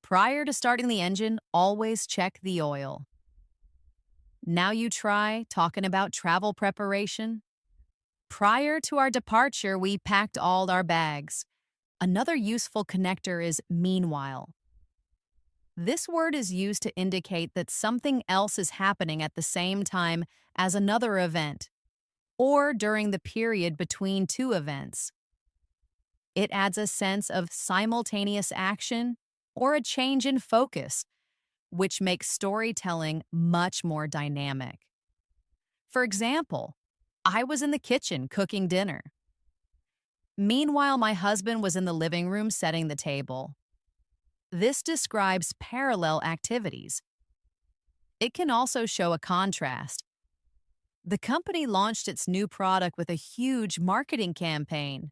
Prior to starting the engine, always check the oil. Now you try talking about travel preparation. Prior to our departure, we packed all our bags. Another useful connector is meanwhile. This word is used to indicate that something else is happening at the same time as another event, or during the period between two events. It adds a sense of simultaneous action or a change in focus, which makes storytelling much more dynamic. For example, I was in the kitchen cooking dinner. Meanwhile, my husband was in the living room setting the table. This describes parallel activities. It can also show a contrast. The company launched its new product with a huge marketing campaign.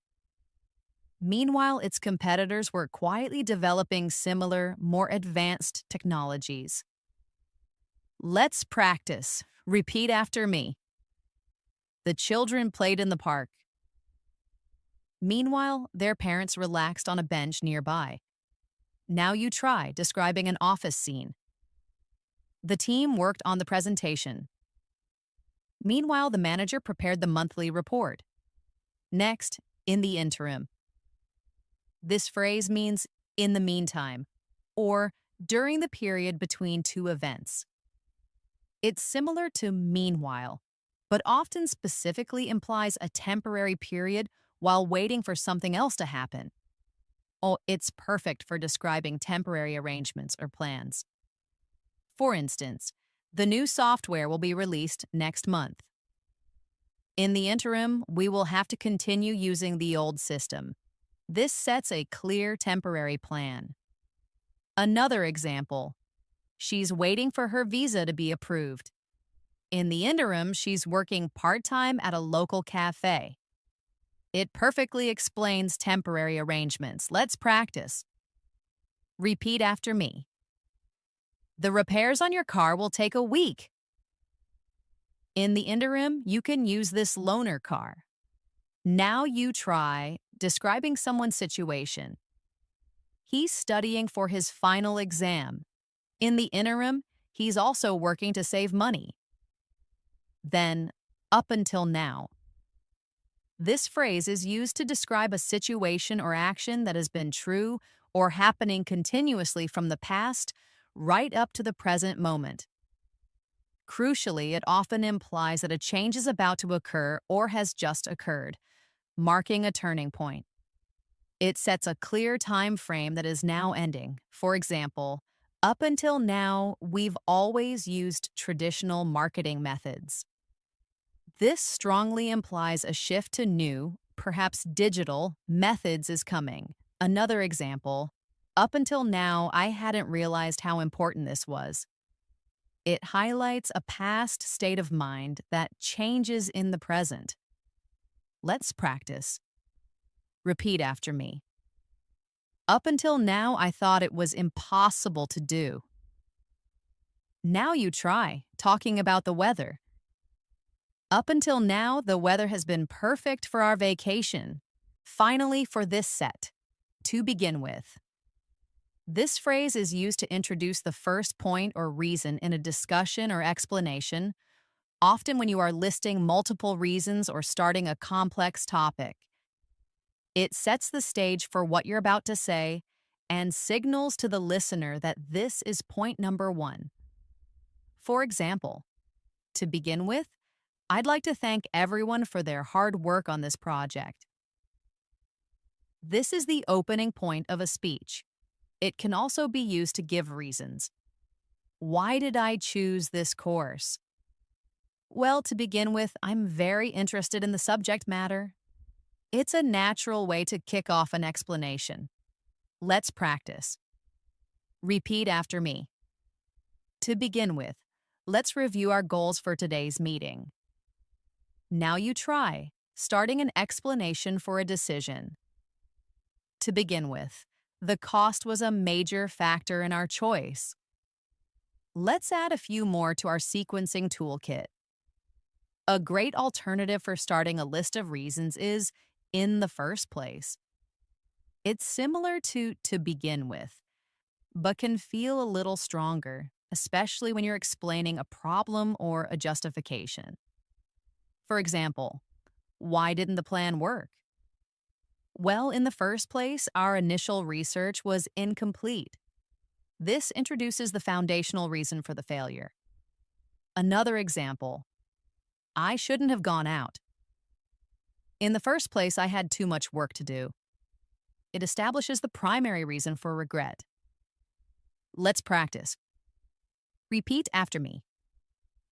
Meanwhile, its competitors were quietly developing similar, more advanced technologies. Let's practice. Repeat after me. The children played in the park. Meanwhile, their parents relaxed on a bench nearby. Now you try describing an office scene. The team worked on the presentation. Meanwhile, the manager prepared the monthly report. Next, in the interim. This phrase means in the meantime, or during the period between two events. It's similar to meanwhile, but often specifically implies a temporary period while waiting for something else to happen. Oh, it's perfect for describing temporary arrangements or plans. For instance, the new software will be released next month. In the interim, we will have to continue using the old system. This sets a clear temporary plan. Another example, she's waiting for her visa to be approved. In the interim, she's working part-time at a local cafe. It perfectly explains temporary arrangements. Let's practice. Repeat after me. The repairs on your car will take a week. In the interim, you can use this loaner car. Now you try describing someone's situation. He's studying for his final exam. In the interim, he's also working to save money. Then, up until now. This phrase is used to describe a situation or action that has been true or happening continuously from the past right up to the present moment. Crucially, it often implies that a change is about to occur or has just occurred, marking a turning point. It sets a clear time frame that is now ending. For example, up until now, we've always used traditional marketing methods. This strongly implies a shift to new, perhaps digital, methods is coming. Another example, up until now, I hadn't realized how important this was. It highlights a past state of mind that changes in the present. Let's practice. Repeat after me. Up until now, I thought it was impossible to do. Now you try, talking about the weather. Up until now, the weather has been perfect for our vacation. Finally, for this set. To begin with. This phrase is used to introduce the first point or reason in a discussion or explanation, often when you are listing multiple reasons or starting a complex topic. It sets the stage for what you're about to say and signals to the listener that this is point number one. For example, to begin with, I'd like to thank everyone for their hard work on this project. This is the opening point of a speech. It can also be used to give reasons. Why did I choose this course? Well, to begin with, I'm very interested in the subject matter. It's a natural way to kick off an explanation. Let's practice. Repeat after me. To begin with, let's review our goals for today's meeting. Now you try, starting an explanation for a decision. To begin with, the cost was a major factor in our choice. Let's add a few more to our sequencing toolkit. A great alternative for starting a list of reasons is in the first place. It's similar to begin with, but can feel a little stronger, especially when you're explaining a problem or a justification. For example, why didn't the plan work? Well, in the first place, our initial research was incomplete. This introduces the foundational reason for the failure. Another example, I shouldn't have gone out. In the first place, I had too much work to do. It establishes the primary reason for regret. Let's practice. Repeat after me.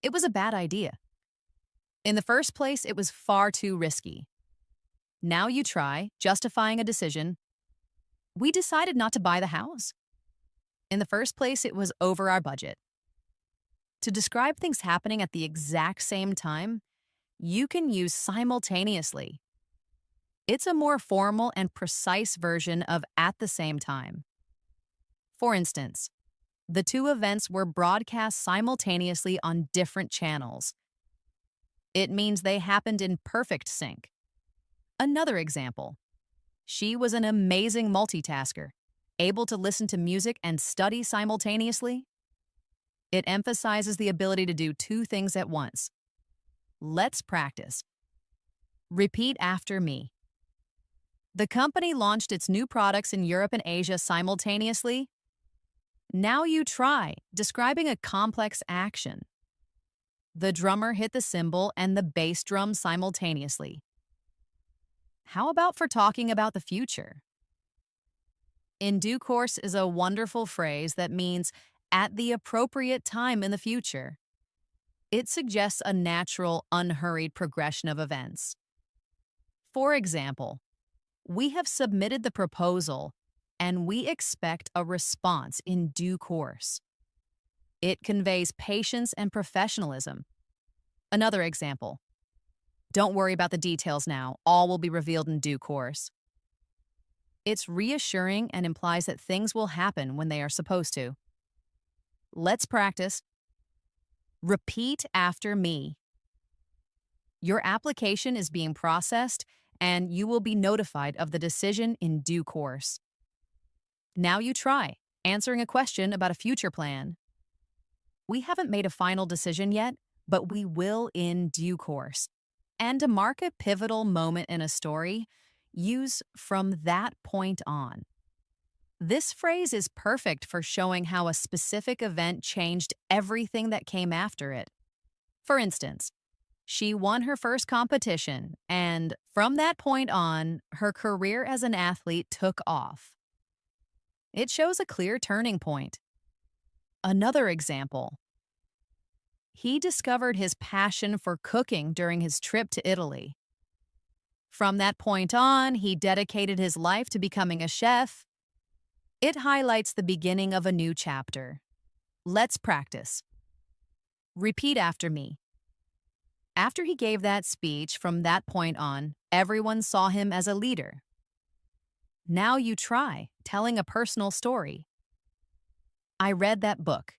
It was a bad idea. In the first place, it was far too risky. Now you try, justifying a decision. We decided not to buy the house. In the first place, it was over our budget. To describe things happening at the exact same time, you can use simultaneously. It's a more formal and precise version of at the same time. For instance, The two events were broadcast simultaneously on different channels. It means they happened in perfect sync. Another example. She was an amazing multitasker, able to listen to music and study simultaneously. It emphasizes the ability to do two things at once. Let's practice. Repeat after me. The company launched its new products in Europe and Asia simultaneously. Now you try describing a complex action. The drummer hit the cymbal and the bass drum simultaneously. How about for talking about the future? In due course is a wonderful phrase that means at the appropriate time in the future. It suggests a natural, unhurried progression of events. For example, we have submitted the proposal and we expect a response in due course. It conveys patience and professionalism. Another example. Don't worry about the details now. All will be revealed in due course. It's reassuring and implies that things will happen when they are supposed to. Let's practice. Repeat after me. Your application is being processed, and you will be notified of the decision in due course. Now you try, answering a question about a future plan. We haven't made a final decision yet, but we will in due course. And to mark a pivotal moment in a story, use from that point on. This phrase is perfect for showing how a specific event changed everything that came after it. For instance, she won her first competition, and from that point on, her career as an athlete took off. It shows a clear turning point. Another example. He discovered his passion for cooking during his trip to Italy. From that point on, he dedicated his life to becoming a chef. It highlights the beginning of a new chapter. Let's practice. Repeat after me. After he gave that speech, from that point on, everyone saw him as a leader. Now you try telling a personal story. I read that book,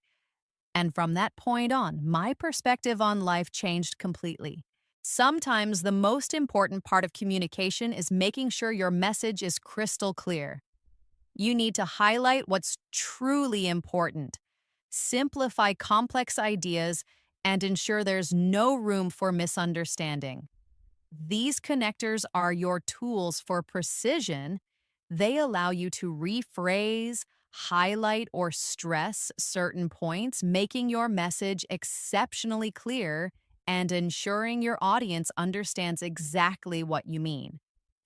and from that point on, my perspective on life changed completely. Sometimes the most important part of communication is making sure your message is crystal clear. You need to highlight what's truly important, simplify complex ideas, and ensure there's no room for misunderstanding. These connectors are your tools for precision. They allow you to rephrase, highlight, or stress certain points, making your message exceptionally clear and ensuring your audience understands exactly what you mean.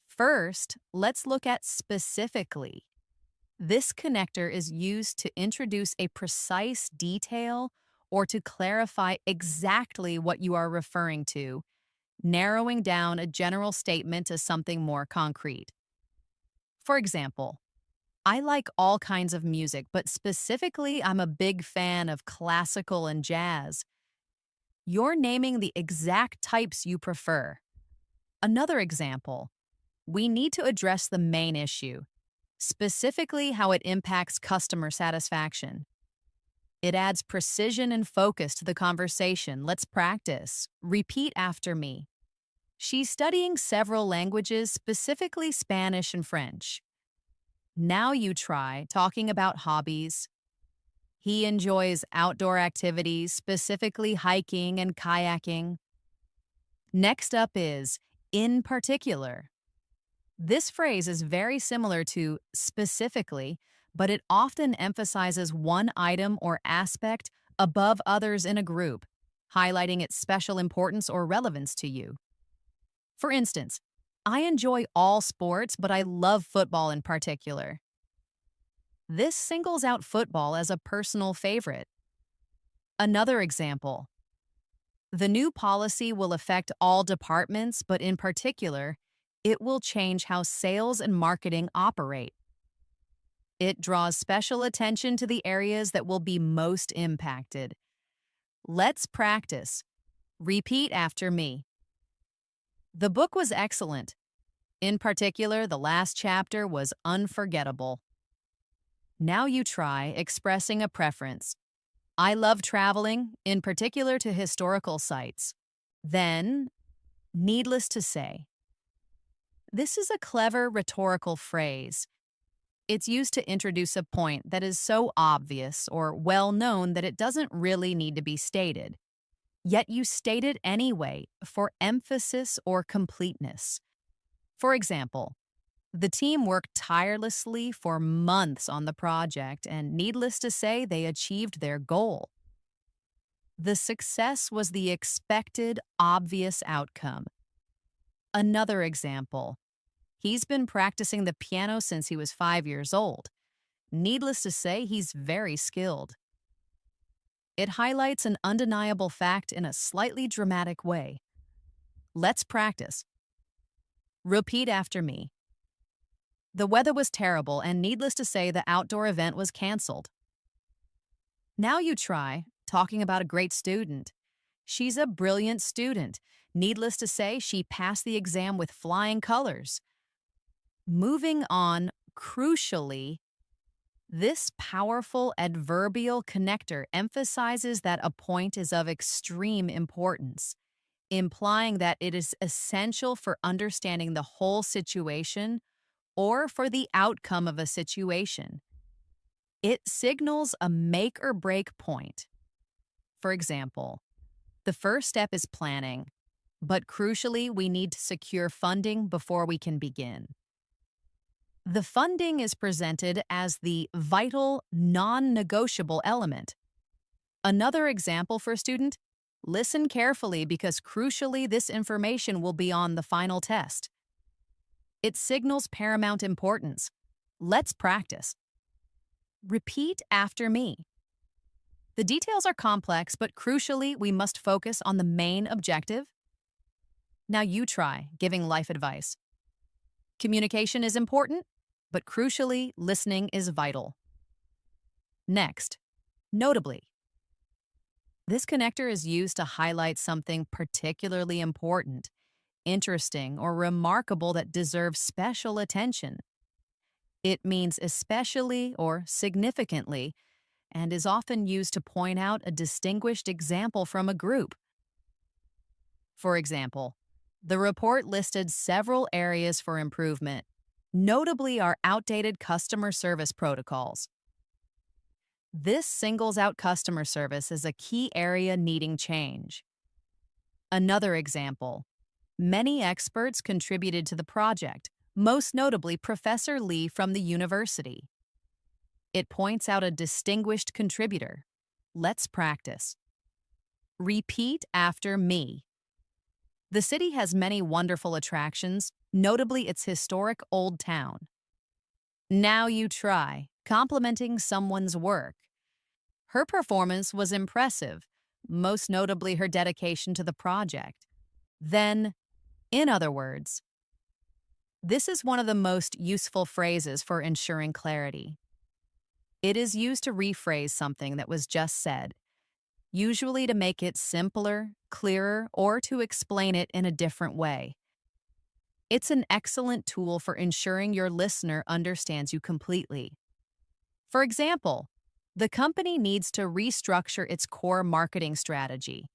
First, let's look at specifically. This connector is used to introduce a precise detail or to clarify exactly what you are referring to, narrowing down a general statement to something more concrete. For example, I like all kinds of music, but specifically, I'm a big fan of classical and jazz. You're naming the exact types you prefer. Another example, we need to address the main issue, specifically how it impacts customer satisfaction. It adds precision and focus to the conversation. Let's practice. Repeat after me. She's studying several languages, specifically Spanish and French. Now you try talking about hobbies. He enjoys outdoor activities, specifically hiking and kayaking. Next up is in particular. This phrase is very similar to specifically, but it often emphasizes one item or aspect above others in a group, highlighting its special importance or relevance to you. For instance, I enjoy all sports, but I love football in particular. This singles out football as a personal favorite. Another example. The new policy will affect all departments, but in particular, it will change how sales and marketing operate. It draws special attention to the areas that will be most impacted. Let's practice. Repeat after me. The book was excellent. In particular, the last chapter was unforgettable. Now you try expressing a preference. I love traveling, in particular to historical sites. Then, needless to say. This is a clever rhetorical phrase. It's used to introduce a point that is so obvious or well known that it doesn't really need to be stated. Yet you state it anyway for emphasis or completeness. For example, the team worked tirelessly for months on the project, and needless to say, they achieved their goal. The success was the expected, obvious outcome. Another example. He's been practicing the piano since he was 5 years old. Needless to say, he's very skilled. It highlights an undeniable fact in a slightly dramatic way. Let's practice. Repeat after me. The weather was terrible, and needless to say, the outdoor event was canceled. Now you try talking about a great student. She's a brilliant student. Needless to say, she passed the exam with flying colors. Moving on, crucially, this powerful adverbial connector emphasizes that a point is of extreme importance, implying that it is essential for understanding the whole situation or for the outcome of a situation. It signals a make or break point. For example, the first step is planning, but crucially, we need to secure funding before we can begin. The funding is presented as the vital, non-negotiable element. Another example for a student: listen carefully because crucially this information will be on the final test. It signals paramount importance. Let's practice. Repeat after me. The details are complex, but crucially we must focus on the main objective. Now you try giving life advice. Communication is important, but crucially, listening is vital. Next, notably. This connector is used to highlight something particularly important, interesting, or remarkable that deserves special attention. It means especially or significantly, and is often used to point out a distinguished example from a group. For example, the report listed several areas for improvement, notably our outdated customer service protocols. This singles out customer service as a key area needing change. Another example. Many experts contributed to the project, most notably Professor Lee from the university. It points out a distinguished contributor. Let's practice. Repeat after me. The city has many wonderful attractions, notably its historic old town. Now you try complimenting someone's work. Her performance was impressive, most notably her dedication to the project. Then, in other words, this is one of the most useful phrases for ensuring clarity. It is used to rephrase something that was just said, usually to make it simpler, clearer, or to explain it in a different way. It's an excellent tool for ensuring your listener understands you completely. For example, the company needs to restructure its core marketing strategy.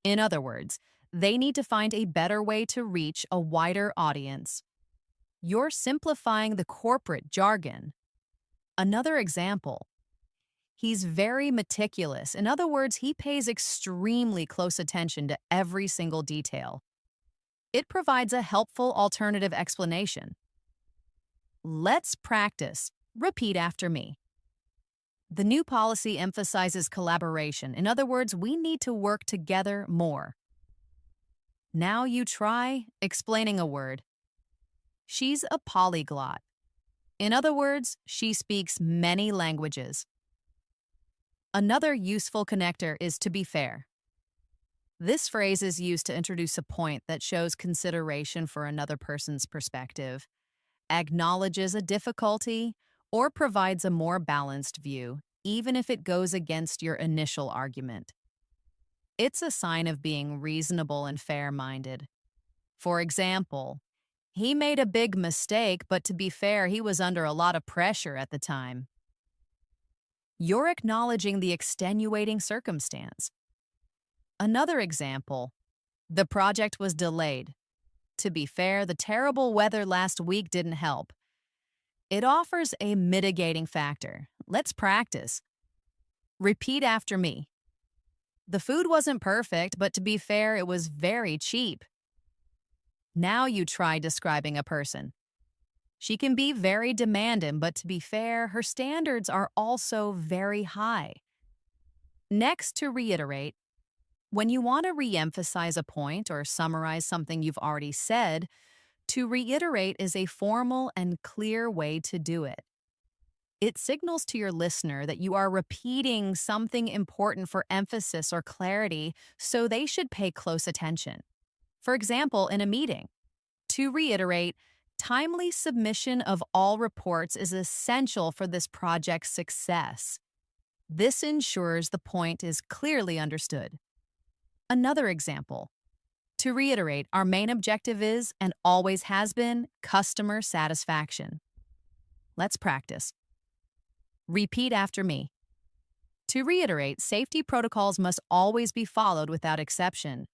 In other words, they need to find a better way to reach a wider audience. You're simplifying the corporate jargon. Another example. He's very meticulous. In other words, he pays extremely close attention to every single detail. It provides a helpful alternative explanation. Let's practice. Repeat after me. The new policy emphasizes collaboration. In other words, we need to work together more. Now you try explaining a word. She's a polyglot. In other words, she speaks many languages. Another useful connector is to be fair. This phrase is used to introduce a point that shows consideration for another person's perspective, acknowledges a difficulty, or provides a more balanced view, even if it goes against your initial argument. It's a sign of being reasonable and fair-minded. For example, he made a big mistake, but to be fair, he was under a lot of pressure at the time. You're acknowledging the extenuating circumstance. Another example, the project was delayed. To be fair, the terrible weather last week didn't help. It offers a mitigating factor. Let's practice. Repeat after me. The food wasn't perfect, but to be fair, it was very cheap. Now you try describing a person. She can be very demanding, but to be fair, her standards are also very high. Next, to reiterate, when you want to re-emphasize a point or summarize something you've already said, to reiterate is a formal and clear way to do it. It signals to your listener that you are repeating something important for emphasis or clarity, so they should pay close attention. For example, in a meeting, to reiterate, timely submission of all reports is essential for this project's success. This ensures the point is clearly understood. Another example, to reiterate, our main objective is, and always has been, customer satisfaction. Let's practice. Repeat after me. To reiterate, safety protocols must always be followed without exception.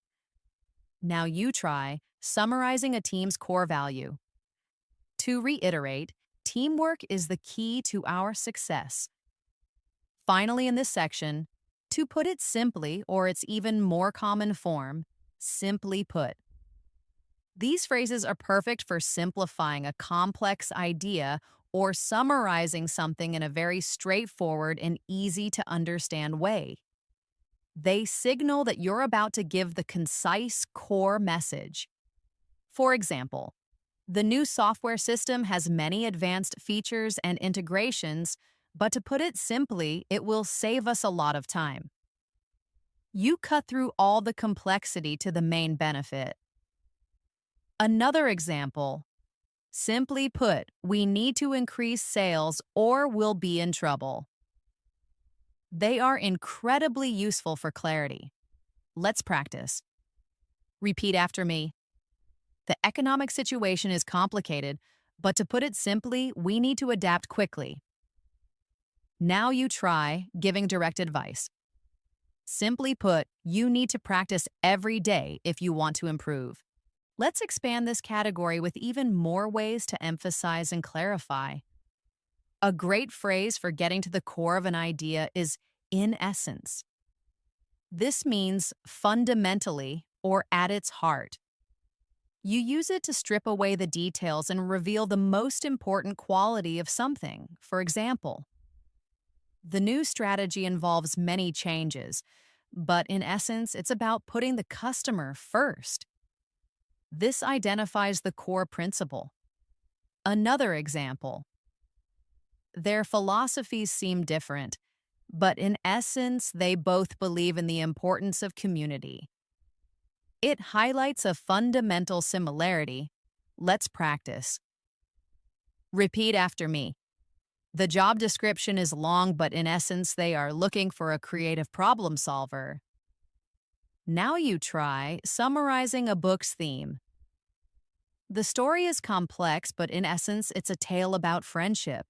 Now you try summarizing a team's core value. To reiterate, teamwork is the key to our success. Finally, in this section, to put it simply, or its even more common form, simply put. These phrases are perfect for simplifying a complex idea or summarizing something in a very straightforward and easy to understand way. They signal that you're about to give the concise core message. For example, the new software system has many advanced features and integrations, but to put it simply, it will save us a lot of time. You cut through all the complexity to the main benefit. Another example, simply put, we need to increase sales or we'll be in trouble. They are incredibly useful for clarity. Let's practice. Repeat after me. The economic situation is complicated, but to put it simply, we need to adapt quickly. Now you try giving direct advice. Simply put, you need to practice every day if you want to improve. Let's expand this category with even more ways to emphasize and clarify. A great phrase for getting to the core of an idea is in essence. This means fundamentally or at its heart. You use it to strip away the details and reveal the most important quality of something. For example, the new strategy involves many changes, but in essence, it's about putting the customer first. This identifies the core principle. Another example, their philosophies seem different, but in essence, they both believe in the importance of community. It highlights a fundamental similarity. Let's practice. Repeat after me. The job description is long, but in essence, they are looking for a creative problem solver. Now you try summarizing a book's theme. The story is complex, but in essence, it's a tale about friendship.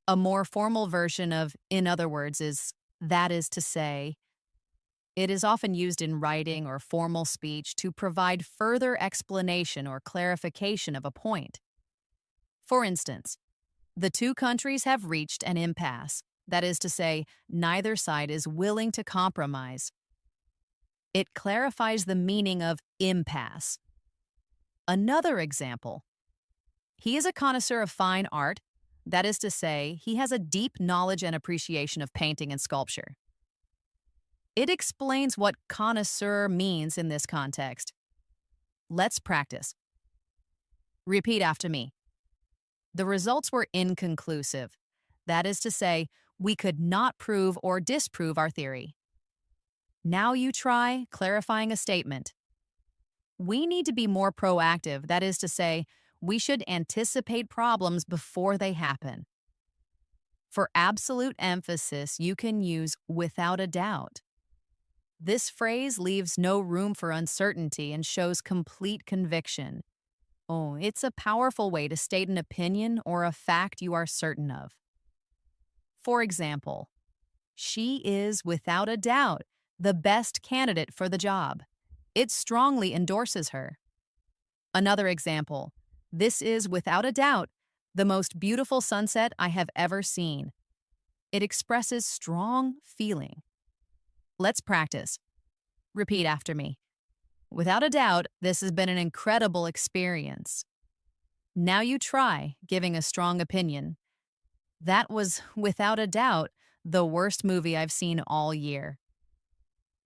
A more formal version of, in other words, is that is to say. It is often used in writing or formal speech to provide further explanation or clarification of a point. For instance, the two countries have reached an impasse. That is to say, neither side is willing to compromise. It clarifies the meaning of impasse. Another example. He is a connoisseur of fine art. That is to say, he has a deep knowledge and appreciation of painting and sculpture. It explains what connoisseur means in this context. Let's practice. Repeat after me. The results were inconclusive. That is to say, we could not prove or disprove our theory. Now you try clarifying a statement. We need to be more proactive. That is to say, we should anticipate problems before they happen. For absolute emphasis, you can use without a doubt. This phrase leaves no room for uncertainty and shows complete conviction. Oh, it's a powerful way to state an opinion or a fact you are certain of. For example, she is, without a doubt, the best candidate for the job. It strongly endorses her. Another example, this is, without a doubt, the most beautiful sunset I have ever seen. It expresses strong feeling. Let's practice. Repeat after me. Without a doubt, this has been an incredible experience. Now you try giving a strong opinion. That was, without a doubt, the worst movie I've seen all year.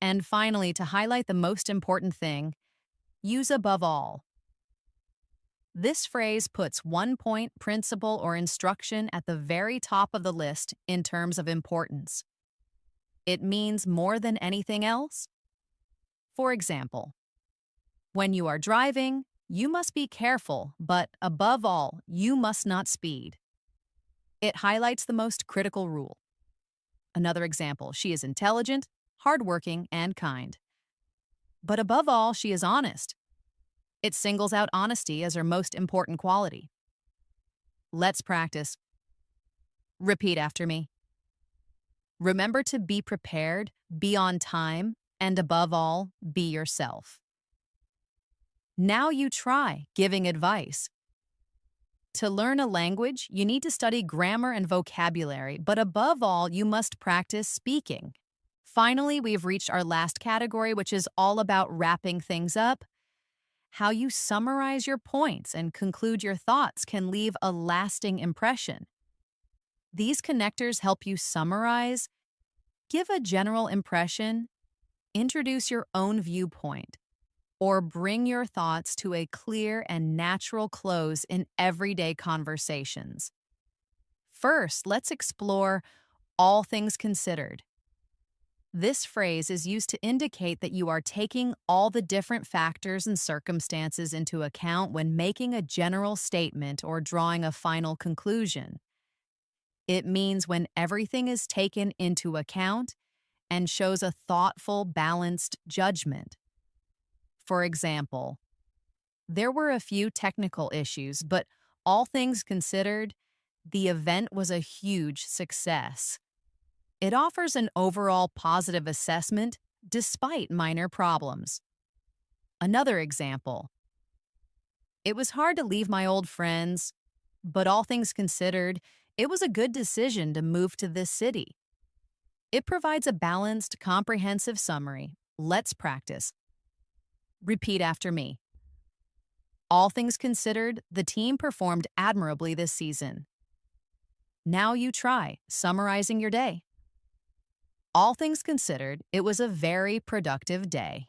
And finally, to highlight the most important thing, use above all. This phrase puts one point, principle, or instruction at the very top of the list in terms of importance. It means more than anything else. For example, when you are driving, you must be careful, but above all, you must not speed. It highlights the most critical rule. Another example, she is intelligent, hardworking, and kind. But above all, she is honest. It singles out honesty as her most important quality. Let's practice. Repeat after me. Remember to be prepared, be on time, and above all, be yourself. Now you try giving advice. To learn a language, you need to study grammar and vocabulary, but above all, you must practice speaking. Finally, we've reached our last category, which is all about wrapping things up. How you summarize your points and conclude your thoughts can leave a lasting impression. These connectors help you summarize, give a general impression, introduce your own viewpoint, or bring your thoughts to a clear and natural close in everyday conversations. First, let's explore all things considered. This phrase is used to indicate that you are taking all the different factors and circumstances into account when making a general statement or drawing a final conclusion. It means when everything is taken into account and shows a thoughtful, balanced judgment. For example, there were a few technical issues, but all things considered, the event was a huge success. It offers an overall positive assessment despite minor problems. Another example, it was hard to leave my old friends, but all things considered, it was a good decision to move to this city. It provides a balanced, comprehensive summary. Let's practice. Repeat after me. All things considered, the team performed admirably this season. Now you try summarizing your day. All things considered, it was a very productive day.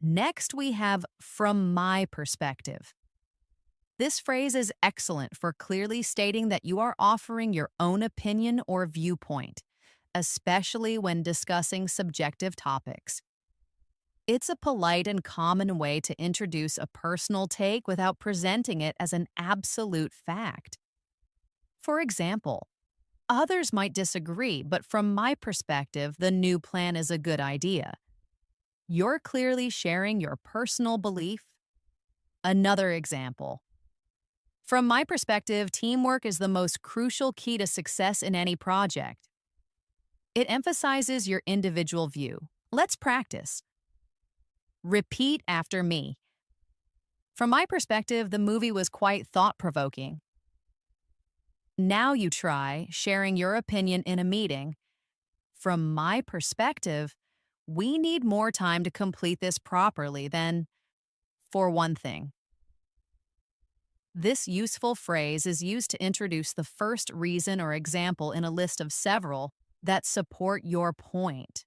Next, we have from my perspective. This phrase is excellent for clearly stating that you are offering your own opinion or viewpoint, especially when discussing subjective topics. It's a polite and common way to introduce a personal take without presenting it as an absolute fact. For example, others might disagree, but from my perspective, the new plan is a good idea. You're clearly sharing your personal belief. Another example. From my perspective, teamwork is the most crucial key to success in any project. It emphasizes your individual view. Let's practice. Repeat after me. From my perspective, the movie was quite thought-provoking. Now you try sharing your opinion in a meeting. From my perspective, we need more time to complete this properly than, for one thing. This useful phrase is used to introduce the first reason or example in a list of several that support your point.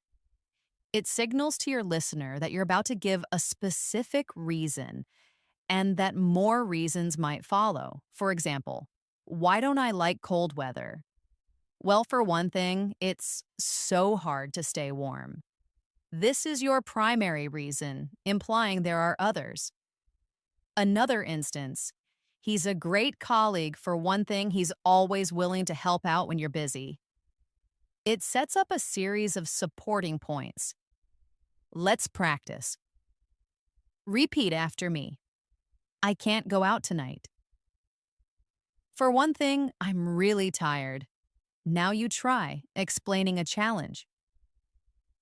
It signals to your listener that you're about to give a specific reason and that more reasons might follow. For example, why don't I like cold weather? Well, for one thing, it's so hard to stay warm. This is your primary reason, implying there are others. Another instance, he's a great colleague. For one thing, he's always willing to help out when you're busy. It sets up a series of supporting points. Let's practice. Repeat after me. I can't go out tonight. For one thing, I'm really tired. Now you try explaining a challenge.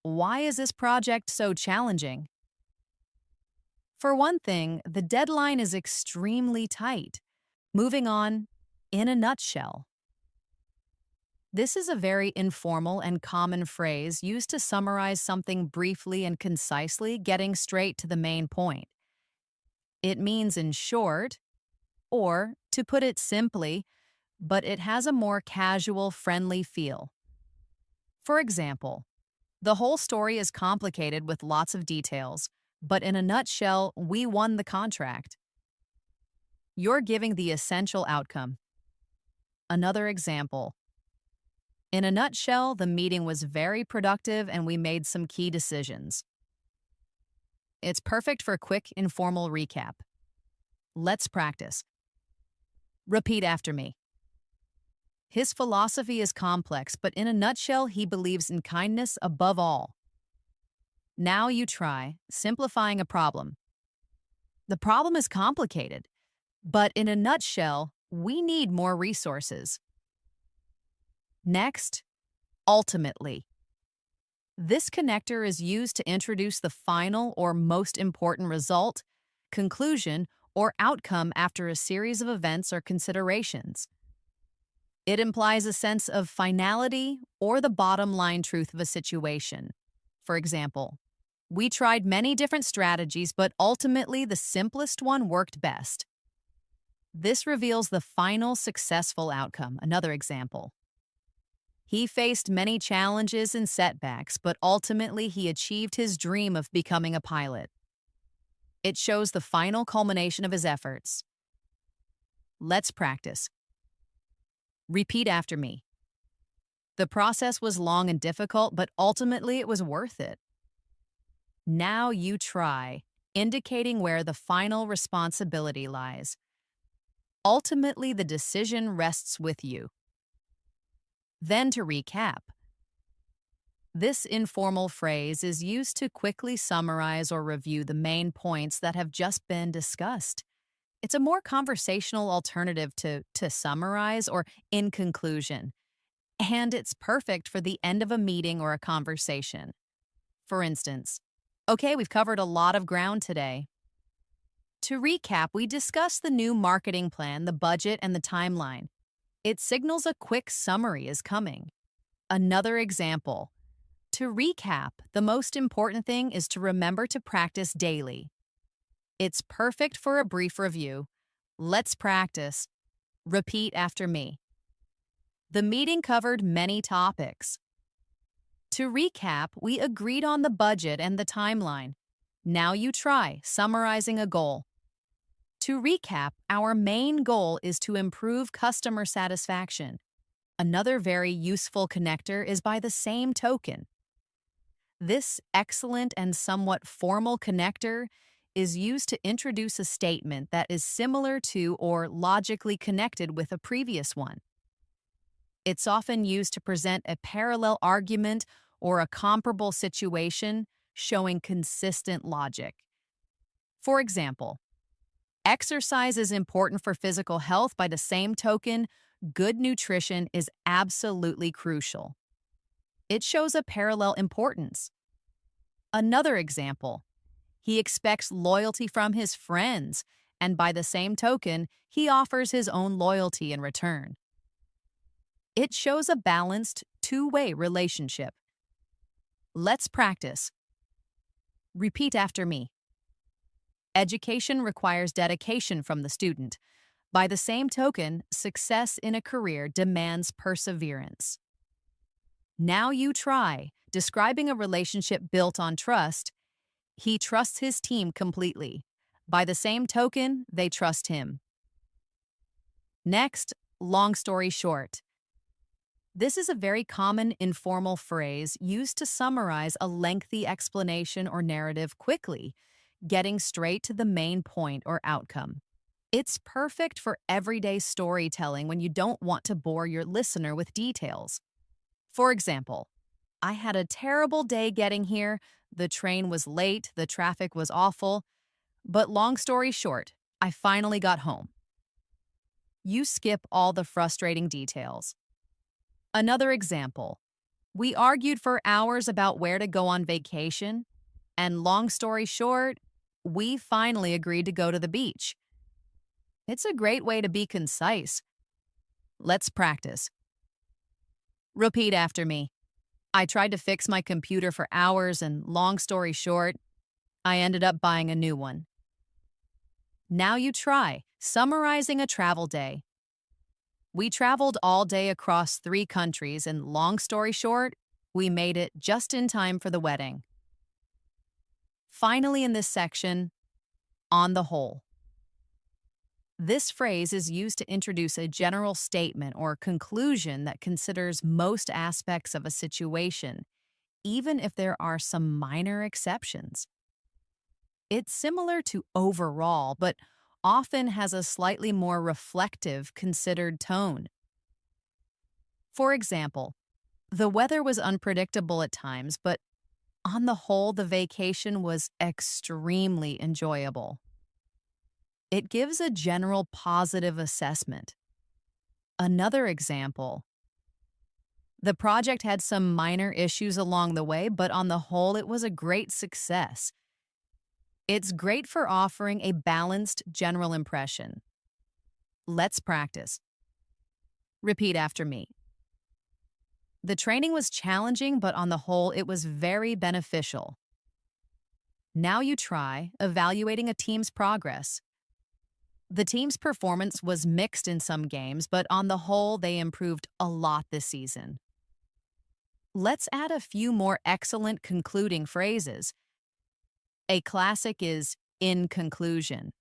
Why is this project so challenging? For one thing, the deadline is extremely tight. Moving on, in a nutshell. This is a very informal and common phrase used to summarize something briefly and concisely, getting straight to the main point. It means in short, or to put it simply, but it has a more casual, friendly feel. For example, the whole story is complicated with lots of details, but in a nutshell, we won the contract. You're giving the essential outcome. Another example. In a nutshell, the meeting was very productive and we made some key decisions. It's perfect for a quick, informal recap. Let's practice. Repeat after me. His philosophy is complex, but in a nutshell, he believes in kindness above all. Now you try simplifying a problem. The problem is complicated, but in a nutshell, we need more resources. Next, ultimately. This connector is used to introduce the final or most important result, conclusion, or outcome after a series of events or considerations. It implies a sense of finality or the bottom line truth of a situation. For example, we tried many different strategies, but ultimately the simplest one worked best. This reveals the final successful outcome. Another example. He faced many challenges and setbacks, but ultimately he achieved his dream of becoming a pilot. It shows the final culmination of his efforts. Let's practice. Repeat after me. The process was long and difficult, but ultimately it was worth it. Now you try, indicating where the final responsibility lies. Ultimately, the decision rests with you. Then to recap. This informal phrase is used to quickly summarize or review the main points that have just been discussed. It's a more conversational alternative to summarize or in conclusion, and it's perfect for the end of a meeting or a conversation. For instance, okay, we've covered a lot of ground today. To recap, we discussed the new marketing plan, the budget, and the timeline. It signals a quick summary is coming. Another example. To recap, the most important thing is to remember to practice daily. It's perfect for a brief review. Let's practice. Repeat after me. The meeting covered many topics. To recap, we agreed on the budget and the timeline. Now you try summarizing a goal. To recap, our main goal is to improve customer satisfaction. Another very useful connector is by the same token. This excellent and somewhat formal connector is used to introduce a statement that is similar to or logically connected with a previous one. It's often used to present a parallel argument or a comparable situation, showing consistent logic. For example, exercise is important for physical health. By the same token, good nutrition is absolutely crucial. It shows a parallel importance. Another example, he expects loyalty from his friends, and by the same token, he offers his own loyalty in return. It shows a balanced, two-way relationship. Let's practice. Repeat after me. Education requires dedication from the student. By the same token, success in a career demands perseverance. Now you try, describing a relationship built on trust. He trusts his team completely. By the same token, they trust him. Next, long story short. This is a very common informal phrase used to summarize a lengthy explanation or narrative quickly, getting straight to the main point or outcome. It's perfect for everyday storytelling when you don't want to bore your listener with details. For example, I had a terrible day getting here, the train was late, the traffic was awful, but long story short, I finally got home. You skip all the frustrating details. Another example. We argued for hours about where to go on vacation, and long story short, we finally agreed to go to the beach. It's a great way to be concise. Let's practice. Repeat after me. I tried to fix my computer for hours, and long story short, I ended up buying a new one. Now you try summarizing a travel day. We traveled all day across 3 countries, and long story short, we made it just in time for the wedding. Finally, in this section, on the whole. This phrase is used to introduce a general statement or conclusion that considers most aspects of a situation, even if there are some minor exceptions. It's similar to overall, but often has a slightly more reflective, considered tone. For example, the weather was unpredictable at times, but on the whole, the vacation was extremely enjoyable. It gives a general positive assessment. Another example. The project had some minor issues along the way, but on the whole, it was a great success. It's great for offering a balanced general impression. Let's practice. Repeat after me. The training was challenging, but on the whole, it was very beneficial. Now you try evaluating a team's progress. The team's performance was mixed in some games, but on the whole, they improved a lot this season. Let's add a few more excellent concluding phrases. A classic is in conclusion.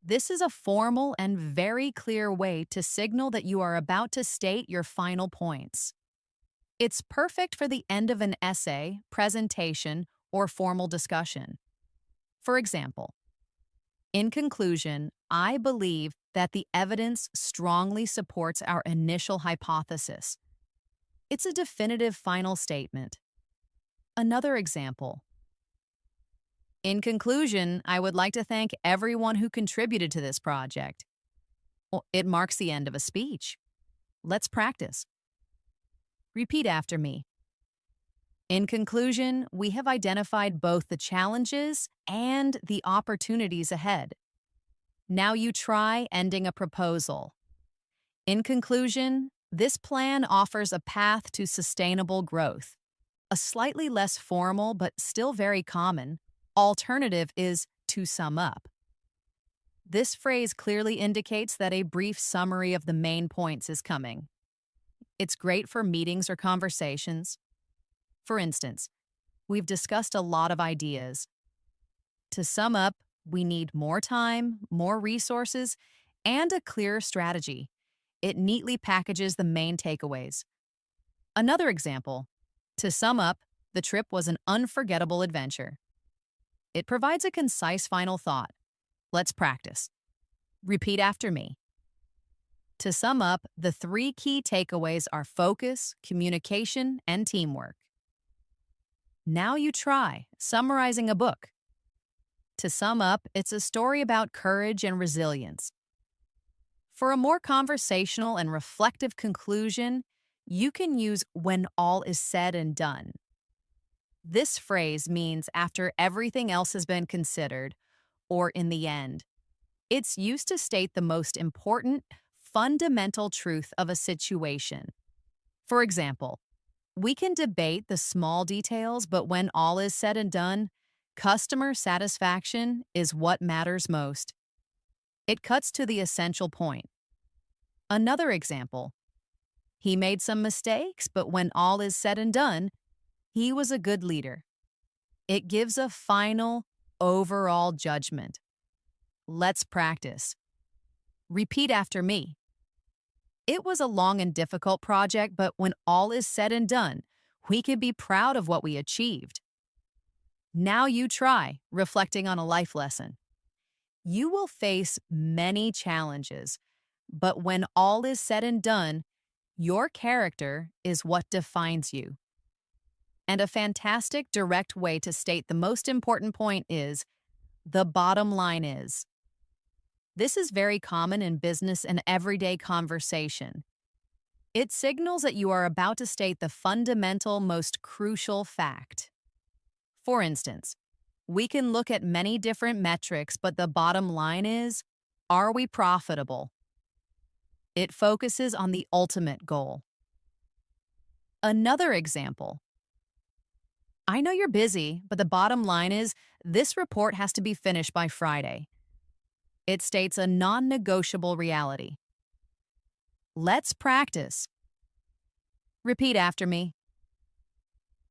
This is a formal and very clear way to signal that you are about to state your final points. It's perfect for the end of an essay, presentation, or formal discussion. For example, in conclusion, I believe that the evidence strongly supports our initial hypothesis. It's a definitive final statement. Another example. In conclusion, I would like to thank everyone who contributed to this project. Well, it marks the end of a speech. Let's practice. Repeat after me. In conclusion, we have identified both the challenges and the opportunities ahead. Now you try ending a proposal. In conclusion, this plan offers a path to sustainable growth. A slightly less formal but still very common alternative is to sum up. This phrase clearly indicates that a brief summary of the main points is coming. It's great for meetings or conversations. For instance, we've discussed a lot of ideas. To sum up, we need more time, more resources, and a clearer strategy. It neatly packages the main takeaways. Another example. To sum up, the trip was an unforgettable adventure. It provides a concise final thought. Let's practice. Repeat after me. To sum up, the 3 key takeaways are focus, communication, and teamwork. Now you try summarizing a book. To sum up, it's a story about courage and resilience. For a more conversational and reflective conclusion, you can use when all is said and done. This phrase means after everything else has been considered, or in the end. It's used to state the most important, fundamental truth of a situation. For example, we can debate the small details, but when all is said and done, customer satisfaction is what matters most. It cuts to the essential point. Another example. He made some mistakes, but when all is said and done, he was a good leader. It gives a final, overall judgment. Let's practice. Repeat after me. It was a long and difficult project, but when all is said and done, we can be proud of what we achieved. Now you try reflecting on a life lesson. You will face many challenges, but when all is said and done, your character is what defines you. And a fantastic direct way to state the most important point is, the bottom line is. This is very common in business and everyday conversation. It signals that you are about to state the fundamental, most crucial fact. For instance, we can look at many different metrics, but the bottom line is, are we profitable? It focuses on the ultimate goal. Another example. I know you're busy, but the bottom line is this report has to be finished by Friday. It states a non-negotiable reality. Let's practice. Repeat after me.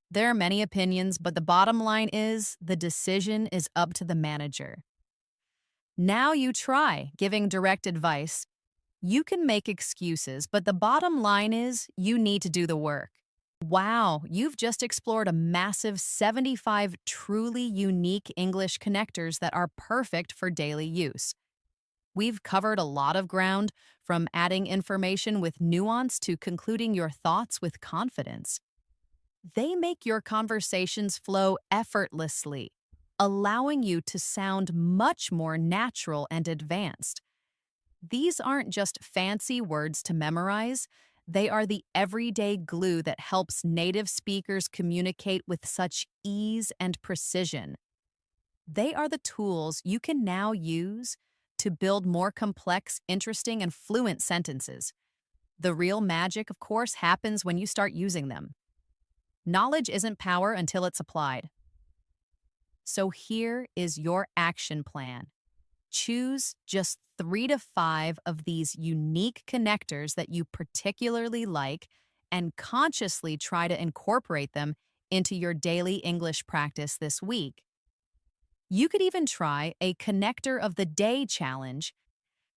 There are many opinions, but the bottom line is the decision is up to the manager. Now you try giving direct advice. You can make excuses, but the bottom line is you need to do the work. Wow, you've just explored a massive 75 truly unique English connectors that are perfect for daily use. We've covered a lot of ground, from adding information with nuance to concluding your thoughts with confidence. They make your conversations flow effortlessly, allowing you to sound much more natural and advanced. These aren't just fancy words to memorize, they are the everyday glue that helps native speakers communicate with such ease and precision. They are the tools you can now use to build more complex, interesting, and fluent sentences. The real magic, of course, happens when you start using them. Knowledge isn't power until it's applied. So here is your action plan. Choose just 3 to 5 of these unique connectors that you particularly like and consciously try to incorporate them into your daily English practice this week. You could even try a Connector of the Day challenge.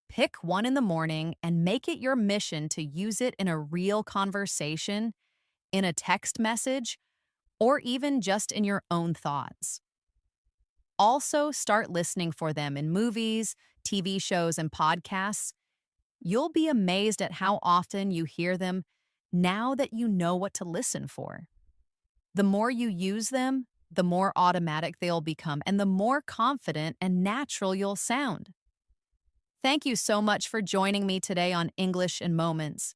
Pick one in the morning and make it your mission to use it in a real conversation, in a text message, or even just in your own thoughts. Also, start listening for them in movies, TV shows, and podcasts. You'll be amazed at how often you hear them now that you know what to listen for. The more you use them, the more automatic they'll become and the more confident and natural you'll sound. Thank you so much for joining me today on English in Moments.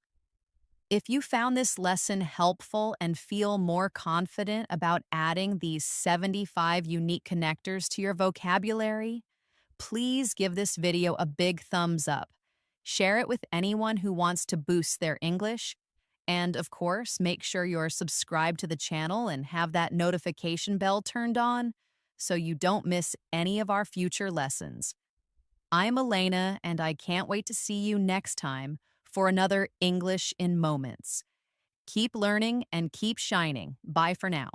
If you found this lesson helpful and feel more confident about adding these 75 unique connectors to your vocabulary, please give this video a big thumbs up. Share it with anyone who wants to boost their English. And of course, make sure you're subscribed to the channel and have that notification bell turned on so you don't miss any of our future lessons. I'm Elena, and I can't wait to see you next time for another English in Moments. Keep learning and keep shining. Bye for now.